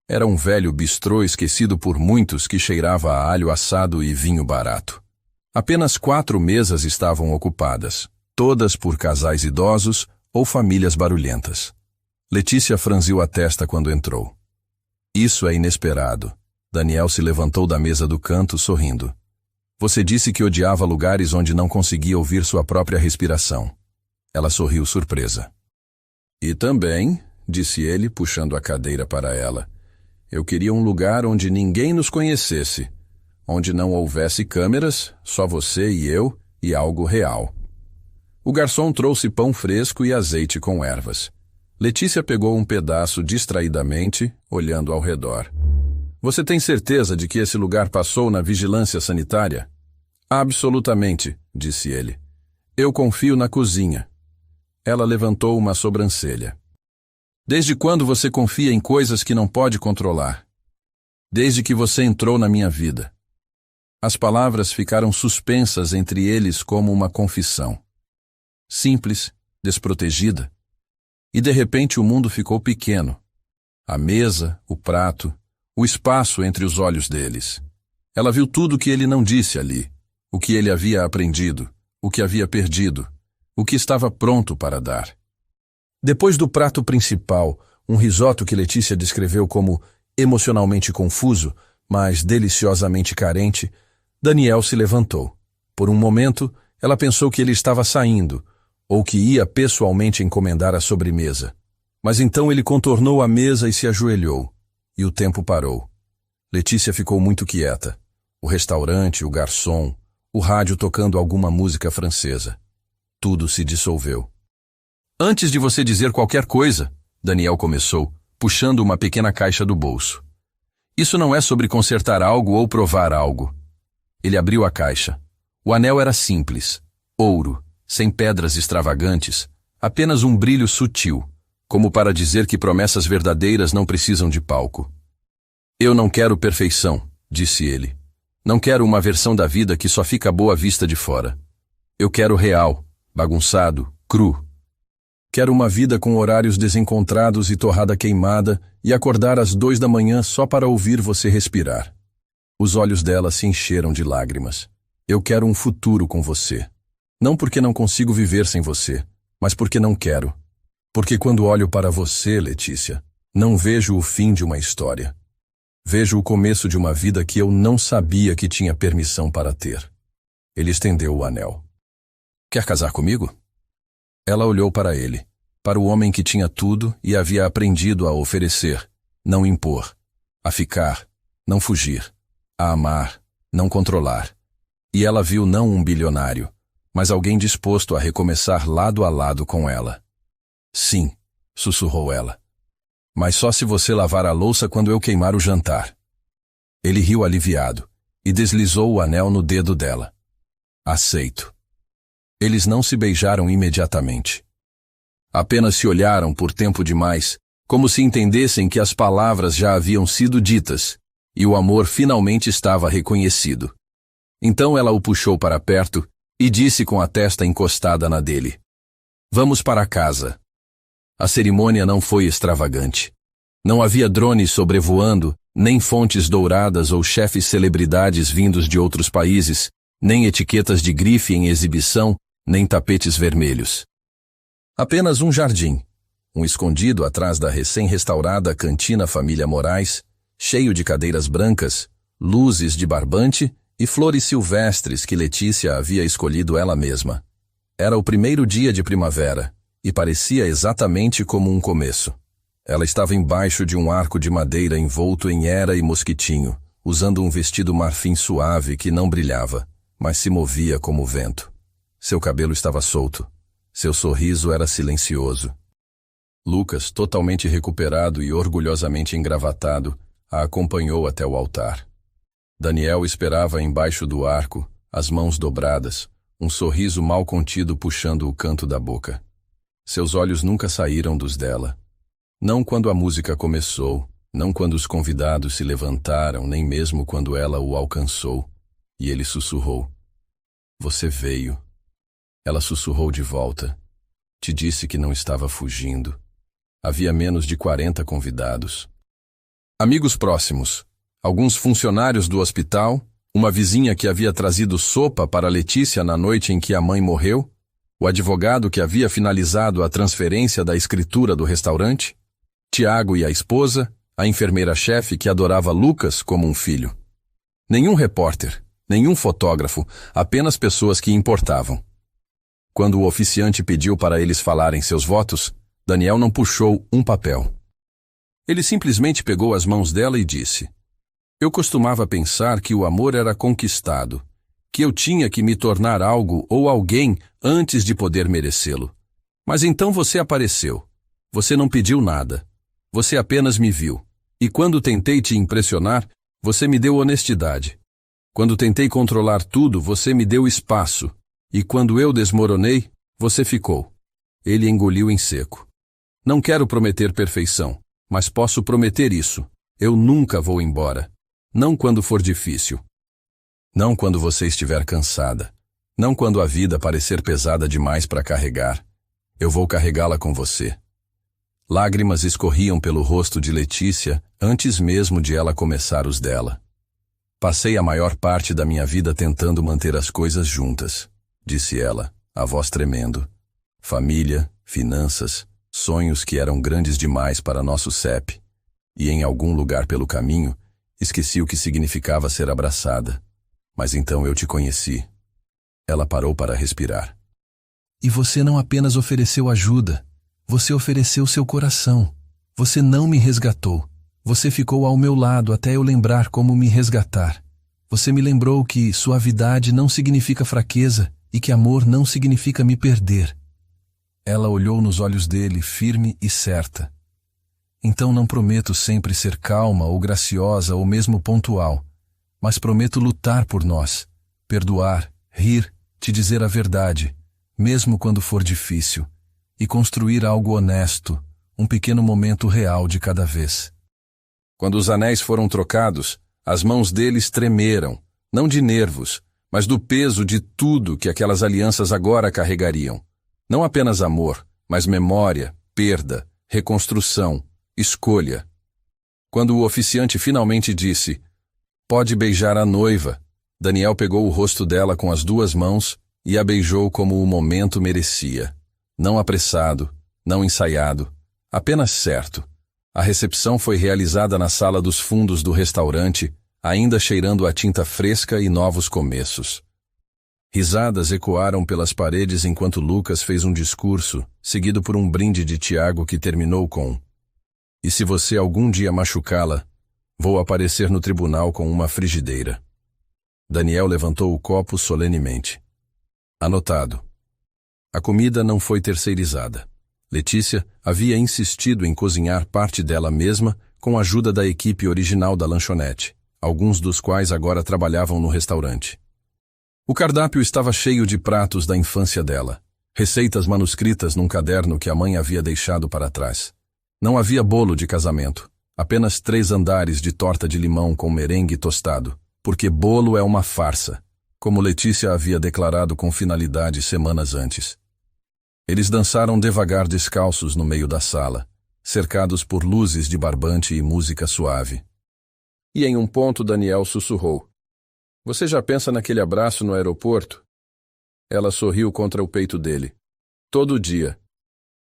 Era um velho bistrô esquecido por muitos que cheirava a alho assado e vinho barato. Apenas 4 mesas estavam ocupadas, todas por casais idosos ou famílias barulhentas. Letícia franziu a testa quando entrou. Isso é inesperado. Daniel se levantou da mesa do canto sorrindo. Você disse que odiava lugares onde não conseguia ouvir sua própria respiração. Ela sorriu surpresa. E também, disse ele, puxando a cadeira para ela, eu queria um lugar onde ninguém nos conhecesse, onde não houvesse câmeras, só você e eu e algo real. O garçom trouxe pão fresco e azeite com ervas. Letícia pegou um pedaço distraidamente, olhando ao redor. Você tem certeza de que esse lugar passou na vigilância sanitária? Absolutamente, disse ele. Eu confio na cozinha. Ela levantou uma sobrancelha. Desde quando você confia em coisas que não pode controlar? Desde que você entrou na minha vida. As palavras ficaram suspensas entre eles como uma confissão. Simples, desprotegida. E de repente o mundo ficou pequeno. A mesa, o prato, o espaço entre os olhos deles. Ela viu tudo o que ele não disse ali, o que ele havia aprendido, o que havia perdido, o que estava pronto para dar. Depois do prato principal, um risoto que Letícia descreveu como emocionalmente confuso, mas deliciosamente carente, Daniel se levantou. Por um momento, ela pensou que ele estava saindo, ou que ia pessoalmente encomendar a sobremesa. Mas então ele contornou a mesa e se ajoelhou, e o tempo parou. Letícia ficou muito quieta. O restaurante, o garçom, o rádio tocando alguma música francesa. Tudo se dissolveu. Antes de você dizer qualquer coisa, Daniel começou, puxando uma pequena caixa do bolso. Isso não é sobre consertar algo ou provar algo. Ele abriu a caixa. O anel era simples, ouro, sem pedras extravagantes, apenas um brilho sutil, como para dizer que promessas verdadeiras não precisam de palco. Eu não quero perfeição, disse ele. Não quero uma versão da vida que só fica boa à vista de fora. Eu quero real, bagunçado, cru. Quero uma vida com horários desencontrados e torrada queimada e acordar às 2 da manhã só para ouvir você respirar. Os olhos dela se encheram de lágrimas. Eu quero um futuro com você. Não porque não consigo viver sem você, mas porque não quero. Porque quando olho para você, Letícia, não vejo o fim de uma história. Vejo o começo de uma vida que eu não sabia que tinha permissão para ter. Ele estendeu o anel. Quer casar comigo? Ela olhou para ele, para o homem que tinha tudo e havia aprendido a oferecer, não impor, a ficar, não fugir, a amar, não controlar. E ela viu não um bilionário, mas alguém disposto a recomeçar lado a lado com ela. Sim, sussurrou ela. Mas só se você lavar a louça quando eu queimar o jantar. Ele riu aliviado e deslizou o anel no dedo dela. Aceito. Eles não se beijaram imediatamente. Apenas se olharam por tempo demais, como se entendessem que as palavras já haviam sido ditas, e o amor finalmente estava reconhecido. Então ela o puxou para perto e disse com a testa encostada na dele. Vamos para casa. A cerimônia não foi extravagante. Não havia drones sobrevoando, nem fontes douradas ou chefes celebridades vindos de outros países, nem etiquetas de grife em exibição, nem tapetes vermelhos. Apenas um jardim, um escondido atrás da recém-restaurada cantina Família Moraes, cheio de cadeiras brancas, luzes de barbante e flores silvestres que Letícia havia escolhido ela mesma. Era o primeiro dia de primavera, e parecia exatamente como um começo. Ela estava embaixo de um arco de madeira envolto em era e mosquitinho, usando um vestido marfim suave que não brilhava, mas se movia como o vento. Seu cabelo estava solto. Seu sorriso era silencioso. Lucas, totalmente recuperado e orgulhosamente engravatado, a acompanhou até o altar. Daniel esperava embaixo do arco, as mãos dobradas, um sorriso mal contido puxando o canto da boca. Seus olhos nunca saíram dos dela. Não quando a música começou, não quando os convidados se levantaram, nem mesmo quando ela o alcançou. E ele sussurrou. Você veio. Ela sussurrou de volta. Te disse que não estava fugindo. Havia menos de 40 convidados. Amigos próximos, alguns funcionários do hospital, uma vizinha que havia trazido sopa para Letícia na noite em que a mãe morreu, o advogado que havia finalizado a transferência da escritura do restaurante, Tiago e a esposa, a enfermeira-chefe que adorava Lucas como um filho. Nenhum repórter, Nenhum fotógrafo, apenas pessoas que importavam. Quando o oficiante pediu para eles falarem seus votos, Daniel não puxou um papel. Ele simplesmente pegou as mãos dela e disse: Eu costumava pensar que o amor era conquistado, que eu tinha que me tornar algo ou alguém antes de poder merecê-lo. Mas então você apareceu. Você não pediu nada. Você apenas me viu. E quando tentei te impressionar, você me deu honestidade. Quando tentei controlar tudo, você me deu espaço. E quando eu desmoronei, você ficou. Ele engoliu em seco. Não quero prometer perfeição, mas posso prometer isso. Eu nunca vou embora. Não quando for difícil. Não quando você estiver cansada. Não quando a vida parecer pesada demais para carregar. Eu vou carregá-la com você. Lágrimas escorriam pelo rosto de Letícia antes mesmo de ela começar os dela. Passei a maior parte da minha vida tentando manter as coisas juntas, disse ela, a voz tremendo. Família, finanças, sonhos que eram grandes demais para nosso CEP. E em algum lugar pelo caminho, esqueci o que significava ser abraçada. Mas então eu te conheci. Ela parou para respirar. E você não apenas ofereceu ajuda. Você ofereceu seu coração. Você não me resgatou. Você ficou ao meu lado até eu lembrar como me resgatar. Você me lembrou que suavidade não significa fraqueza e que amor não significa me perder. Ela olhou nos olhos dele, firme e certa. Então não prometo sempre ser calma ou graciosa ou mesmo pontual, mas prometo lutar por nós, perdoar, rir, te dizer a verdade, mesmo quando for difícil, e construir algo honesto, um pequeno momento real de cada vez. Quando os anéis foram trocados, as mãos deles tremeram, não de nervos, mas do peso de tudo que aquelas alianças agora carregariam. Não apenas amor, mas memória, perda, reconstrução, escolha. Quando o oficiante finalmente disse: "Pode beijar a noiva", Daniel pegou o rosto dela com as duas mãos e a beijou como o momento merecia. Não apressado, não ensaiado, apenas certo. A recepção foi realizada na sala dos fundos do restaurante, ainda cheirando a tinta fresca e novos começos. Risadas ecoaram pelas paredes enquanto Lucas fez um discurso, seguido por um brinde de Tiago que terminou com: "E se você algum dia machucá-la, vou aparecer no tribunal com uma frigideira." Daniel levantou o copo solenemente. Anotado. A comida não foi terceirizada. Letícia havia insistido em cozinhar parte dela mesma com a ajuda da equipe original da lanchonete, alguns dos quais agora trabalhavam no restaurante. O cardápio estava cheio de pratos da infância dela, receitas manuscritas num caderno que a mãe havia deixado para trás. Não havia bolo de casamento, apenas 3 andares de torta de limão com merengue tostado, porque bolo é uma farsa, como Letícia havia declarado com finalidade semanas antes. Eles dançaram devagar descalços no meio da sala, cercados por luzes de barbante e música suave. E em um ponto Daniel sussurrou: "Você já pensa naquele abraço no aeroporto?" Ela sorriu contra o peito dele. "Todo dia.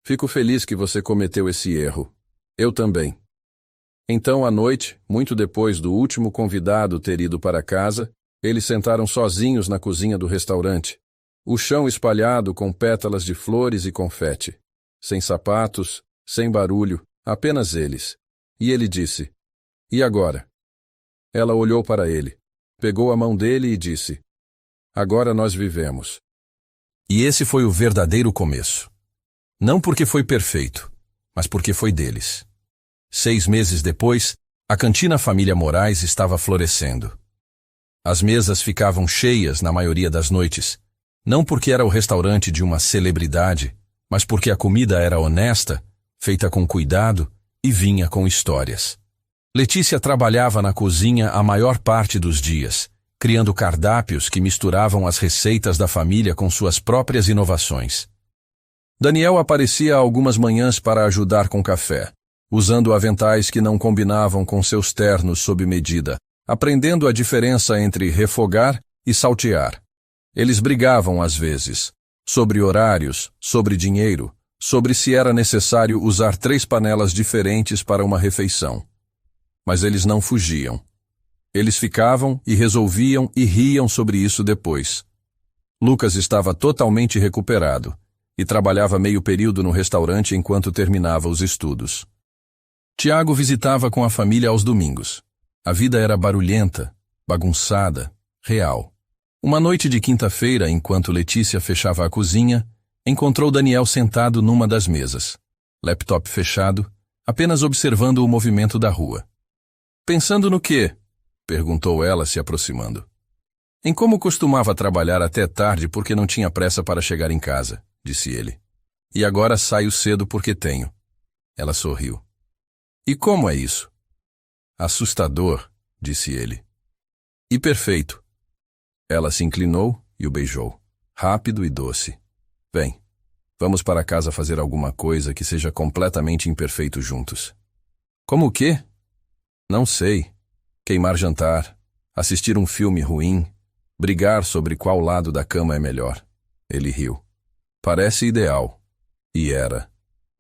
Fico feliz que você cometeu esse erro. Eu também." Então, à noite, muito depois do último convidado ter ido para casa, eles sentaram sozinhos na cozinha do restaurante, o chão espalhado com pétalas de flores e confete. Sem sapatos, sem barulho, apenas eles. E ele disse: "E agora?" Ela olhou para ele, pegou a mão dele e disse: "Agora nós vivemos." E esse foi o verdadeiro começo. Não porque foi perfeito, mas porque foi deles. 6 meses depois, a cantina Família Moraes estava florescendo. As mesas ficavam cheias na maioria das noites, não porque era o restaurante de uma celebridade, mas porque a comida era honesta, feita com cuidado e vinha com histórias. Letícia trabalhava na cozinha a maior parte dos dias, criando cardápios que misturavam as receitas da família com suas próprias inovações. Daniel aparecia algumas manhãs para ajudar com café, usando aventais que não combinavam com seus ternos sob medida, aprendendo a diferença entre refogar e saltear. Eles brigavam às vezes, sobre horários, sobre dinheiro, sobre se era necessário usar 3 panelas diferentes para uma refeição. Mas eles não fugiam. Eles ficavam e resolviam e riam sobre isso depois. Lucas estava totalmente recuperado e trabalhava meio período no restaurante enquanto terminava os estudos. Tiago visitava com a família aos domingos. A vida era barulhenta, bagunçada, real. Uma noite de quinta-feira, enquanto Letícia fechava a cozinha, encontrou Daniel sentado numa das mesas, laptop fechado, apenas observando o movimento da rua. Pensando no quê? Perguntou ela, se aproximando. Em como costumava trabalhar até tarde porque não tinha pressa para chegar em casa, disse ele. E agora saio cedo porque tenho. Ela sorriu. E como é isso? Assustador, disse ele. E perfeito. Ela se inclinou e o beijou, rápido e doce. Vem, vamos para casa fazer alguma coisa que seja completamente imperfeito juntos. Como o quê? Não sei. Queimar jantar, assistir um filme ruim, brigar sobre qual lado da cama é melhor. Ele riu. Parece ideal. E era.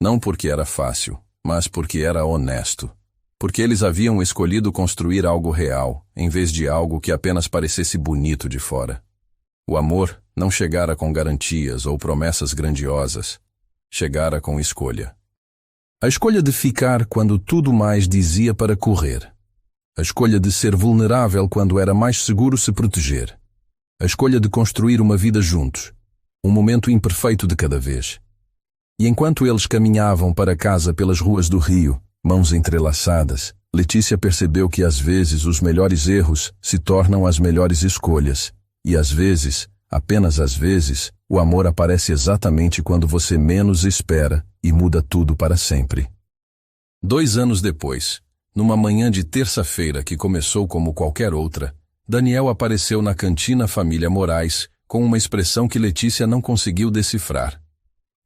Não porque era fácil, mas porque era honesto. Porque eles haviam escolhido construir algo real, em vez de algo que apenas parecesse bonito de fora. O amor não chegara com garantias ou promessas grandiosas. Chegara com escolha. A escolha de ficar quando tudo mais dizia para correr. A escolha de ser vulnerável quando era mais seguro se proteger. A escolha de construir uma vida juntos. Um momento imperfeito de cada vez. E enquanto eles caminhavam para casa pelas ruas do Rio, mãos entrelaçadas, Letícia percebeu que às vezes os melhores erros se tornam as melhores escolhas. E às vezes, apenas às vezes, o amor aparece exatamente quando você menos espera e muda tudo para sempre. 2 anos depois, numa manhã de terça-feira que começou como qualquer outra, Daniel apareceu na cantina Família Moraes com uma expressão que Letícia não conseguiu decifrar.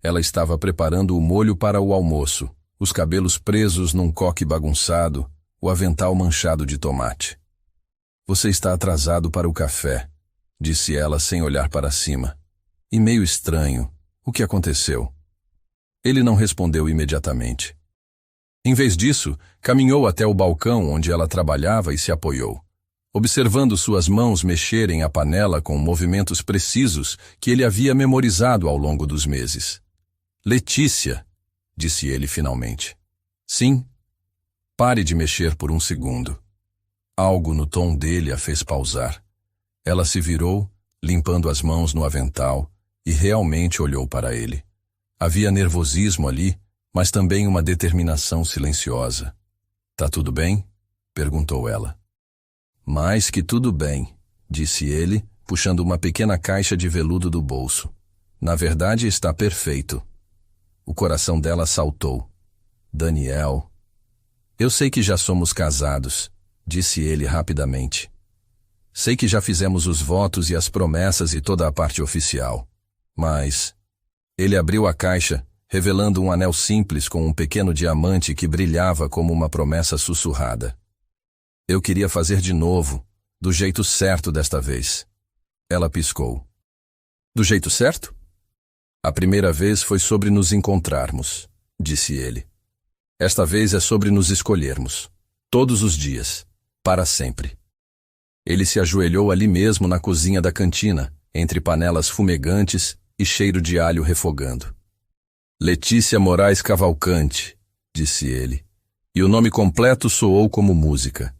Ela estava preparando o molho para o almoço, os cabelos presos num coque bagunçado, o avental manchado de tomate. Você está atrasado para o café, disse ela sem olhar para cima. E meio estranho, o que aconteceu? Ele não respondeu imediatamente. Em vez disso, caminhou até o balcão onde ela trabalhava e se apoiou, observando suas mãos mexerem a panela com movimentos precisos que ele havia memorizado ao longo dos meses. Letícia, disse ele finalmente. Sim. Pare de mexer por um segundo. Algo no tom dele a fez pausar. Ela se virou, limpando as mãos no avental, e realmente olhou para ele. Havia nervosismo ali, mas também uma determinação silenciosa. Tá tudo bem? Perguntou ela. Mais que tudo bem, disse ele, puxando uma pequena caixa de veludo do bolso. Na verdade, está perfeito. O coração dela saltou. Daniel. Eu sei que já somos casados, disse ele rapidamente. Sei que já fizemos os votos e as promessas e toda a parte oficial. Mas... Ele abriu a caixa, revelando um anel simples com um pequeno diamante que brilhava como uma promessa sussurrada. Eu queria fazer de novo, do jeito certo desta vez. Ela piscou. Do jeito certo? A primeira vez foi sobre nos encontrarmos, disse ele. Esta vez é sobre nos escolhermos. Todos os dias. Para sempre. Ele se ajoelhou ali mesmo na cozinha da cantina, entre panelas fumegantes e cheiro de alho refogando. Letícia Moraes Cavalcante, disse ele, e o nome completo soou como música.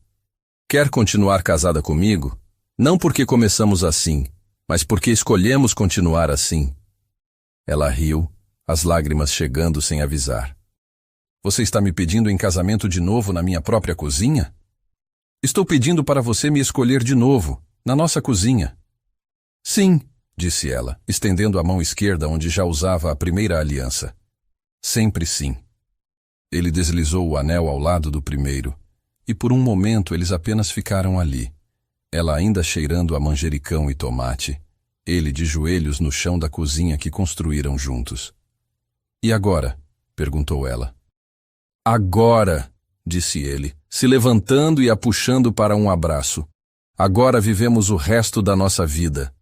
Quer continuar casada comigo? Não porque começamos assim, mas porque escolhemos continuar assim. Ela riu, as lágrimas chegando sem avisar. Você está me pedindo em casamento de novo na minha própria cozinha? Estou pedindo para você me escolher de novo, na nossa cozinha. Sim, disse ela, estendendo a mão esquerda onde já usava a primeira aliança. Sempre sim. Ele deslizou o anel ao lado do primeiro, e por um momento eles apenas ficaram ali. Ela ainda cheirando a manjericão e tomate, ele de joelhos no chão da cozinha que construíram juntos. E agora? Perguntou ela. Agora, disse ele, se levantando e a puxando para um abraço. Agora vivemos o resto da nossa vida.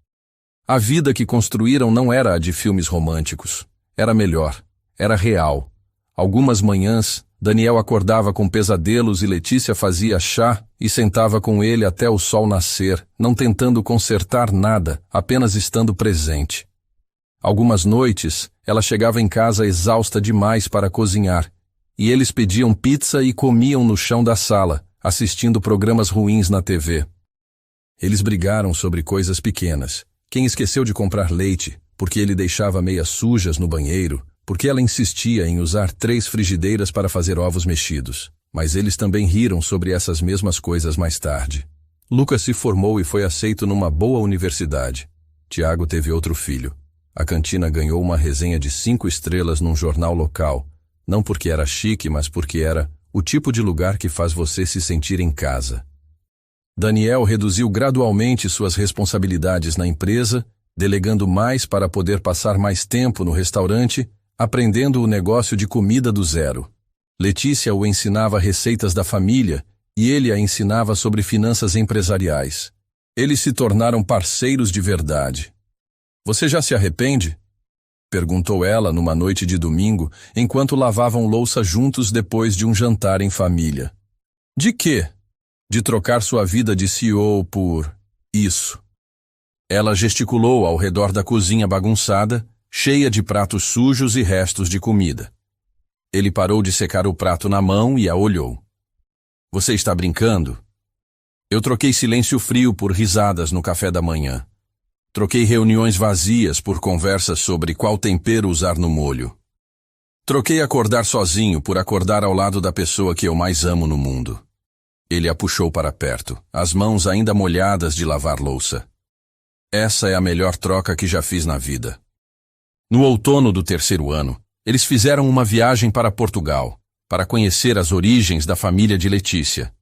A vida que construíram não era a de filmes românticos. Era melhor. Era real. Algumas manhãs, Daniel acordava com pesadelos e Letícia fazia chá e sentava com ele até o sol nascer, não tentando consertar nada, apenas estando presente. Algumas noites, ela chegava em casa exausta demais para cozinhar, e eles pediam pizza e comiam no chão da sala, assistindo programas ruins na TV. Eles brigaram sobre coisas pequenas. Quem esqueceu de comprar leite, porque ele deixava meias sujas no banheiro, porque ela insistia em usar 3 frigideiras para fazer ovos mexidos. Mas eles também riram sobre essas mesmas coisas mais tarde. Lucas se formou e foi aceito numa boa universidade. Tiago teve outro filho. A cantina ganhou uma resenha de 5 estrelas num jornal local, não porque era chique, mas porque era o tipo de lugar que faz você se sentir em casa. Daniel reduziu gradualmente suas responsabilidades na empresa, delegando mais para poder passar mais tempo no restaurante, aprendendo o negócio de comida do zero. Letícia o ensinava receitas da família e ele a ensinava sobre finanças empresariais. Eles se tornaram parceiros de verdade. Você já se arrepende? Perguntou ela numa noite de domingo, enquanto lavavam louça juntos depois de um jantar em família. De quê? De trocar sua vida de CEO por isso. Ela gesticulou ao redor da cozinha bagunçada, cheia de pratos sujos e restos de comida. Ele parou de secar o prato na mão e a olhou. Você está brincando? Eu troquei silêncio frio por risadas no café da manhã. Troquei reuniões vazias por conversas sobre qual tempero usar no molho. Troquei acordar sozinho por acordar ao lado da pessoa que eu mais amo no mundo. Ele a puxou para perto, as mãos ainda molhadas de lavar louça. Essa é a melhor troca que já fiz na vida. No outono do 3º ano, eles fizeram uma viagem para Portugal, para conhecer as origens da família de Letícia.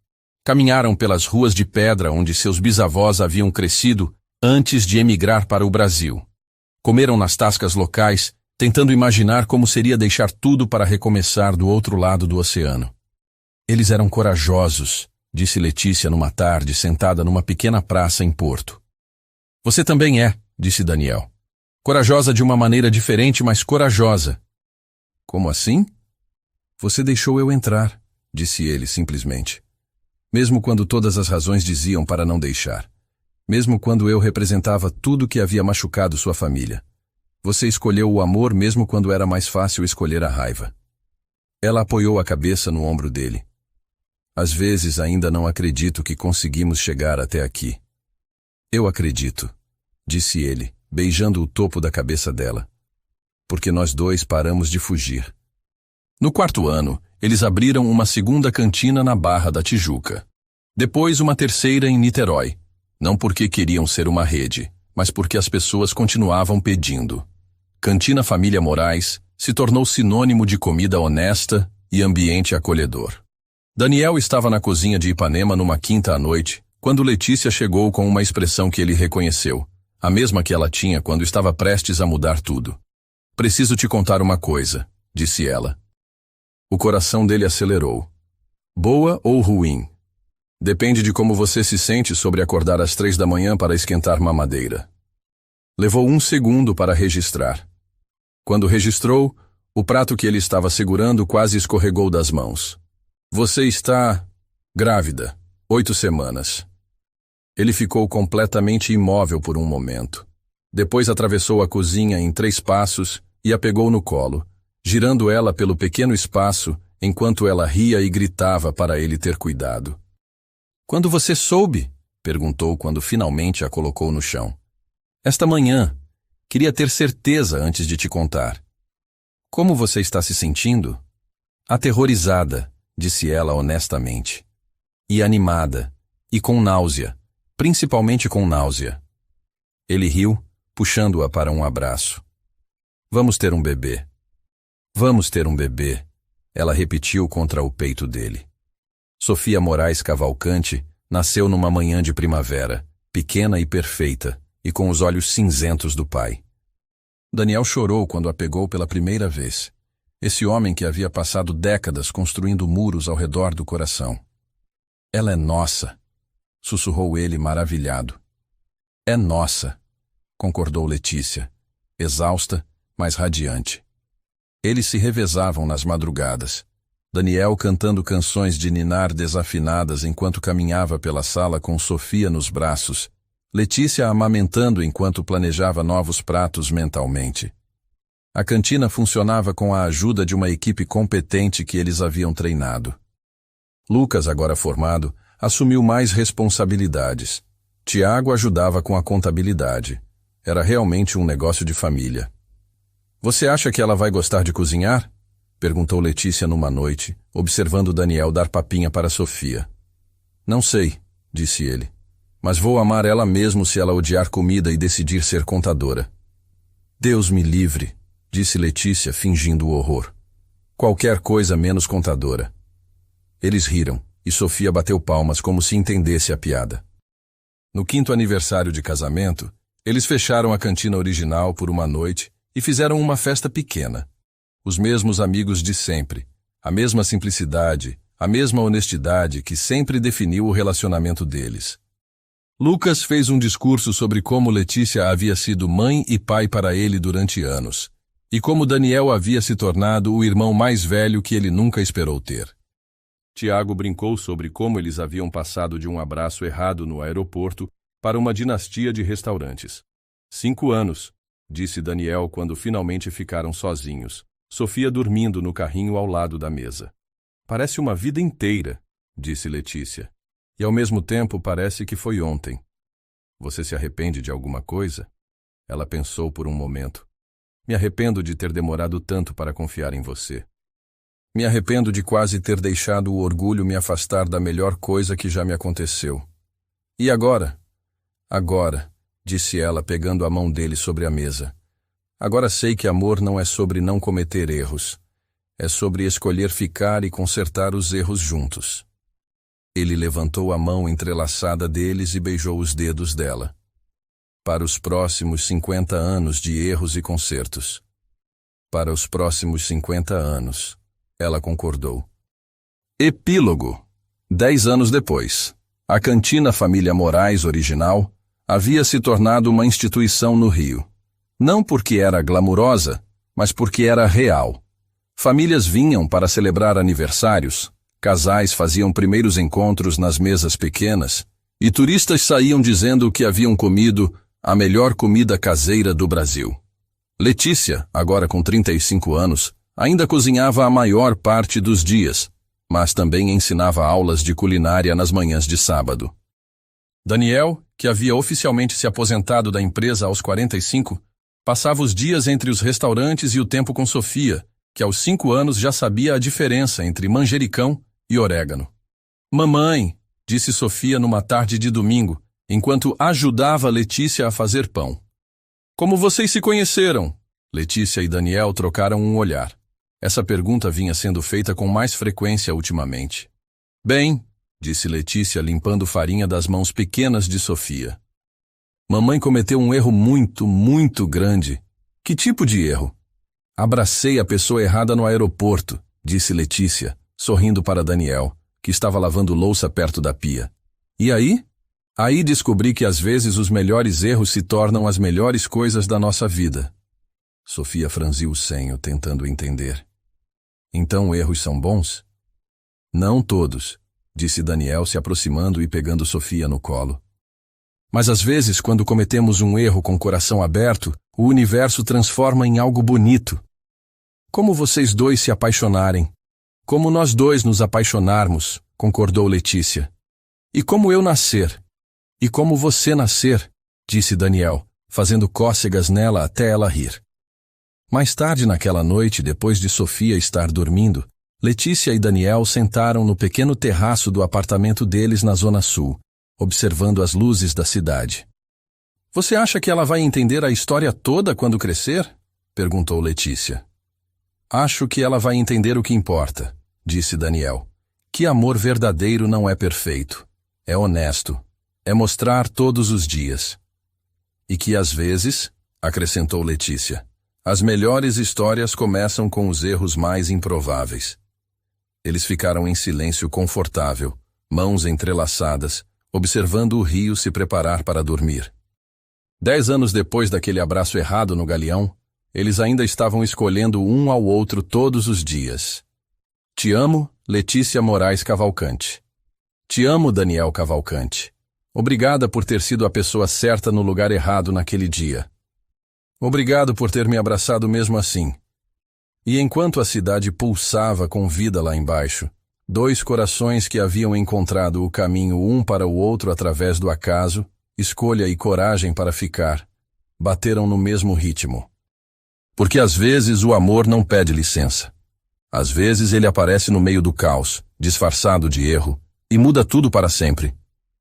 Caminharam pelas ruas de pedra onde seus bisavós haviam crescido antes de emigrar para o Brasil. Comeram nas tascas locais, tentando imaginar como seria deixar tudo para recomeçar do outro lado do oceano. Eles eram corajosos, disse Letícia numa tarde sentada numa pequena praça em Porto. Você também é, disse Daniel. Corajosa de uma maneira diferente, mas corajosa. Como assim? Você deixou eu entrar, disse ele simplesmente. Mesmo quando todas as razões diziam para não deixar. Mesmo quando eu representava tudo que havia machucado sua família. Você escolheu o amor mesmo quando era mais fácil escolher a raiva. Ela apoiou a cabeça no ombro dele. Às vezes ainda não acredito que conseguimos chegar até aqui. Eu acredito, disse ele, beijando o topo da cabeça dela. Porque nós dois paramos de fugir. No 4º ano, eles abriram uma 2ª cantina na Barra da Tijuca. Depois uma 3ª em Niterói. Não porque queriam ser uma rede, mas porque as pessoas continuavam pedindo. Cantina Família Moraes se tornou sinônimo de comida honesta e ambiente acolhedor. Daniel estava na cozinha de Ipanema numa quinta à noite, quando Letícia chegou com uma expressão que ele reconheceu, a mesma que ela tinha quando estava prestes a mudar tudo. Preciso te contar uma coisa, disse ela. O coração dele acelerou. Boa ou ruim? Depende de como você se sente sobre acordar às 3 da manhã para esquentar mamadeira. Levou 1 segundo para registrar. Quando registrou, o prato que ele estava segurando quase escorregou das mãos. Você está grávida, 8 semanas. Ele ficou completamente imóvel por um momento. Depois atravessou a cozinha em 3 passos e a pegou no colo, girando ela pelo pequeno espaço enquanto ela ria e gritava para ele ter cuidado. Quando você soube? Perguntou quando finalmente a colocou no chão. Esta manhã. Queria ter certeza antes de te contar. Como você está se sentindo? Aterrorizada, disse ela honestamente. E animada. E com náusea. Principalmente com náusea. Ele riu, puxando-a para um abraço. Vamos ter um bebê. Vamos ter um bebê, ela repetiu contra o peito dele. Sofia Moraes Cavalcante nasceu numa manhã de primavera, pequena e perfeita, e com os olhos cinzentos do pai. Daniel chorou quando a pegou pela primeira vez. Esse homem que havia passado décadas construindo muros ao redor do coração. Ela é nossa, sussurrou ele maravilhado. É nossa, concordou Letícia, exausta, mas radiante. Eles se revezavam nas madrugadas. Daniel cantando canções de ninar desafinadas enquanto caminhava pela sala com Sofia nos braços, Letícia amamentando enquanto planejava novos pratos mentalmente. A cantina funcionava com a ajuda de uma equipe competente que eles haviam treinado. Lucas, agora formado, assumiu mais responsabilidades. Tiago ajudava com a contabilidade. Era realmente um negócio de família. Você acha que ela vai gostar de cozinhar? Perguntou Letícia numa noite, observando Daniel dar papinha para Sofia. Não sei, disse ele. Mas vou amar ela mesmo se ela odiar comida e decidir ser contadora. Deus me livre, disse Letícia, fingindo o horror. Qualquer coisa menos contadora. Eles riram, e Sofia bateu palmas como se entendesse a piada. No 5º aniversário de casamento, eles fecharam a cantina original por uma noite e fizeram uma festa pequena. Os mesmos amigos de sempre, a mesma simplicidade, a mesma honestidade que sempre definiu o relacionamento deles. Lucas fez um discurso sobre como Letícia havia sido mãe e pai para ele durante anos, e como Daniel havia se tornado o irmão mais velho que ele nunca esperou ter. Tiago brincou sobre como eles haviam passado de um abraço errado no aeroporto para uma dinastia de restaurantes. 5 anos, disse Daniel quando finalmente ficaram sozinhos, Sofia dormindo no carrinho ao lado da mesa. Parece uma vida inteira, disse Letícia. E ao mesmo tempo parece que foi ontem. Você se arrepende de alguma coisa? Ela pensou por um momento. Me arrependo de ter demorado tanto para confiar em você. Me arrependo de quase ter deixado o orgulho me afastar da melhor coisa que já me aconteceu. E agora? Agora, disse ela pegando a mão dele sobre a mesa. Agora sei que amor não é sobre não cometer erros. É sobre escolher ficar e consertar os erros juntos. Ele levantou a mão entrelaçada deles e beijou os dedos dela. Para os próximos 50 anos de erros e consertos. Para os próximos 50 anos, ela concordou. Epílogo. 10 anos depois, a Cantina Família Moraes original havia se tornado uma instituição no Rio. Não porque era glamurosa, mas porque era real. Famílias vinham para celebrar aniversários, casais faziam primeiros encontros nas mesas pequenas, e turistas saíam dizendo que haviam comido a melhor comida caseira do Brasil. Letícia, agora com 35 anos, ainda cozinhava a maior parte dos dias, mas também ensinava aulas de culinária nas manhãs de sábado. Daniel, que havia oficialmente se aposentado da empresa aos 45, passava os dias entre os restaurantes e o tempo com Sofia, que aos 5 anos já sabia a diferença entre manjericão e orégano. Mamãe, disse Sofia numa tarde de domingo, enquanto ajudava Letícia a fazer pão. Como vocês se conheceram? Letícia e Daniel trocaram um olhar. Essa pergunta vinha sendo feita com mais frequência ultimamente. Bem, disse Letícia limpando farinha das mãos pequenas de Sofia. Mamãe cometeu um erro muito, muito grande. Que tipo de erro? Abracei a pessoa errada no aeroporto, disse Letícia, sorrindo para Daniel, que estava lavando louça perto da pia. E aí? Aí descobri que às vezes os melhores erros se tornam as melhores coisas da nossa vida. Sofia franziu o senho, tentando entender. Então erros são bons? Não todos, disse Daniel se aproximando e pegando Sofia no colo. Mas às vezes, quando cometemos um erro com o coração aberto, o universo transforma em algo bonito. Como vocês dois se apaixonarem. Como nós dois nos apaixonarmos, concordou Letícia. E como eu nascer. E como você nascer, disse Daniel, fazendo cócegas nela até ela rir. Mais tarde naquela noite, depois de Sofia estar dormindo, Letícia e Daniel sentaram no pequeno terraço do apartamento deles na Zona Sul, observando as luzes da cidade. Você acha que ela vai entender a história toda quando crescer? Perguntou Letícia. Acho que ela vai entender o que importa, disse Daniel. Que amor verdadeiro não é perfeito. É honesto. É mostrar todos os dias. E que às vezes, acrescentou Letícia, as melhores histórias começam com os erros mais improváveis. Eles ficaram em silêncio confortável, mãos entrelaçadas, observando o rio se preparar para dormir. 10 anos depois daquele abraço errado no galeão, eles ainda estavam escolhendo um ao outro todos os dias. Te amo, Letícia Moraes Cavalcante. Te amo, Daniel Cavalcante. Obrigada por ter sido a pessoa certa no lugar errado naquele dia. Obrigado por ter me abraçado mesmo assim. E enquanto a cidade pulsava com vida lá embaixo, dois corações que haviam encontrado o caminho um para o outro através do acaso, escolha e coragem para ficar, bateram no mesmo ritmo. Porque às vezes o amor não pede licença. Às vezes ele aparece no meio do caos, disfarçado de erro, e muda tudo para sempre.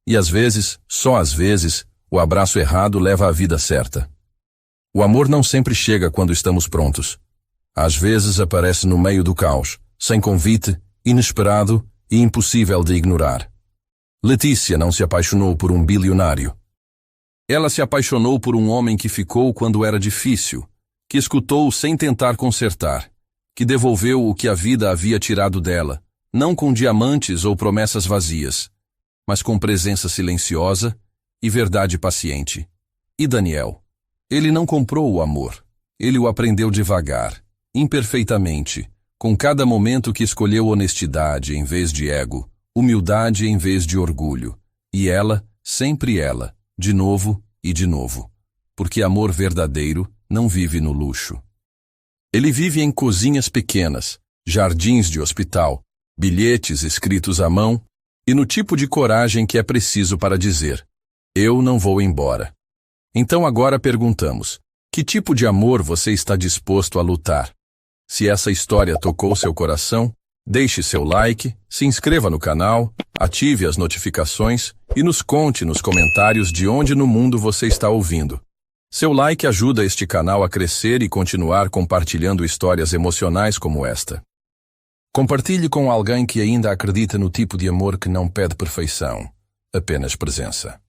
E às vezes, só às vezes, o abraço errado leva à vida certa. O amor não sempre chega quando estamos prontos. Às vezes aparece no meio do caos, sem convite, inesperado e impossível de ignorar. Letícia não se apaixonou por um bilionário. Ela se apaixonou por um homem que ficou quando era difícil, que escutou sem tentar consertar, que devolveu o que a vida havia tirado dela, não com diamantes ou promessas vazias, mas com presença silenciosa e verdade paciente. E Daniel? Ele não comprou o amor. Ele o aprendeu devagar, imperfeitamente, com cada momento que escolheu honestidade em vez de ego, humildade em vez de orgulho. E ela, sempre ela, de novo e de novo. Porque amor verdadeiro não vive no luxo. Ele vive em cozinhas pequenas, jardins de hospital, bilhetes escritos à mão e no tipo de coragem que é preciso para dizer: eu não vou embora. Então agora perguntamos, que tipo de amor você está disposto a lutar? Se essa história tocou seu coração, deixe seu like, se inscreva no canal, ative as notificações e nos conte nos comentários de onde no mundo você está ouvindo. Seu like ajuda este canal a crescer e continuar compartilhando histórias emocionais como esta. Compartilhe com alguém que ainda acredita no tipo de amor que não pede perfeição, apenas presença.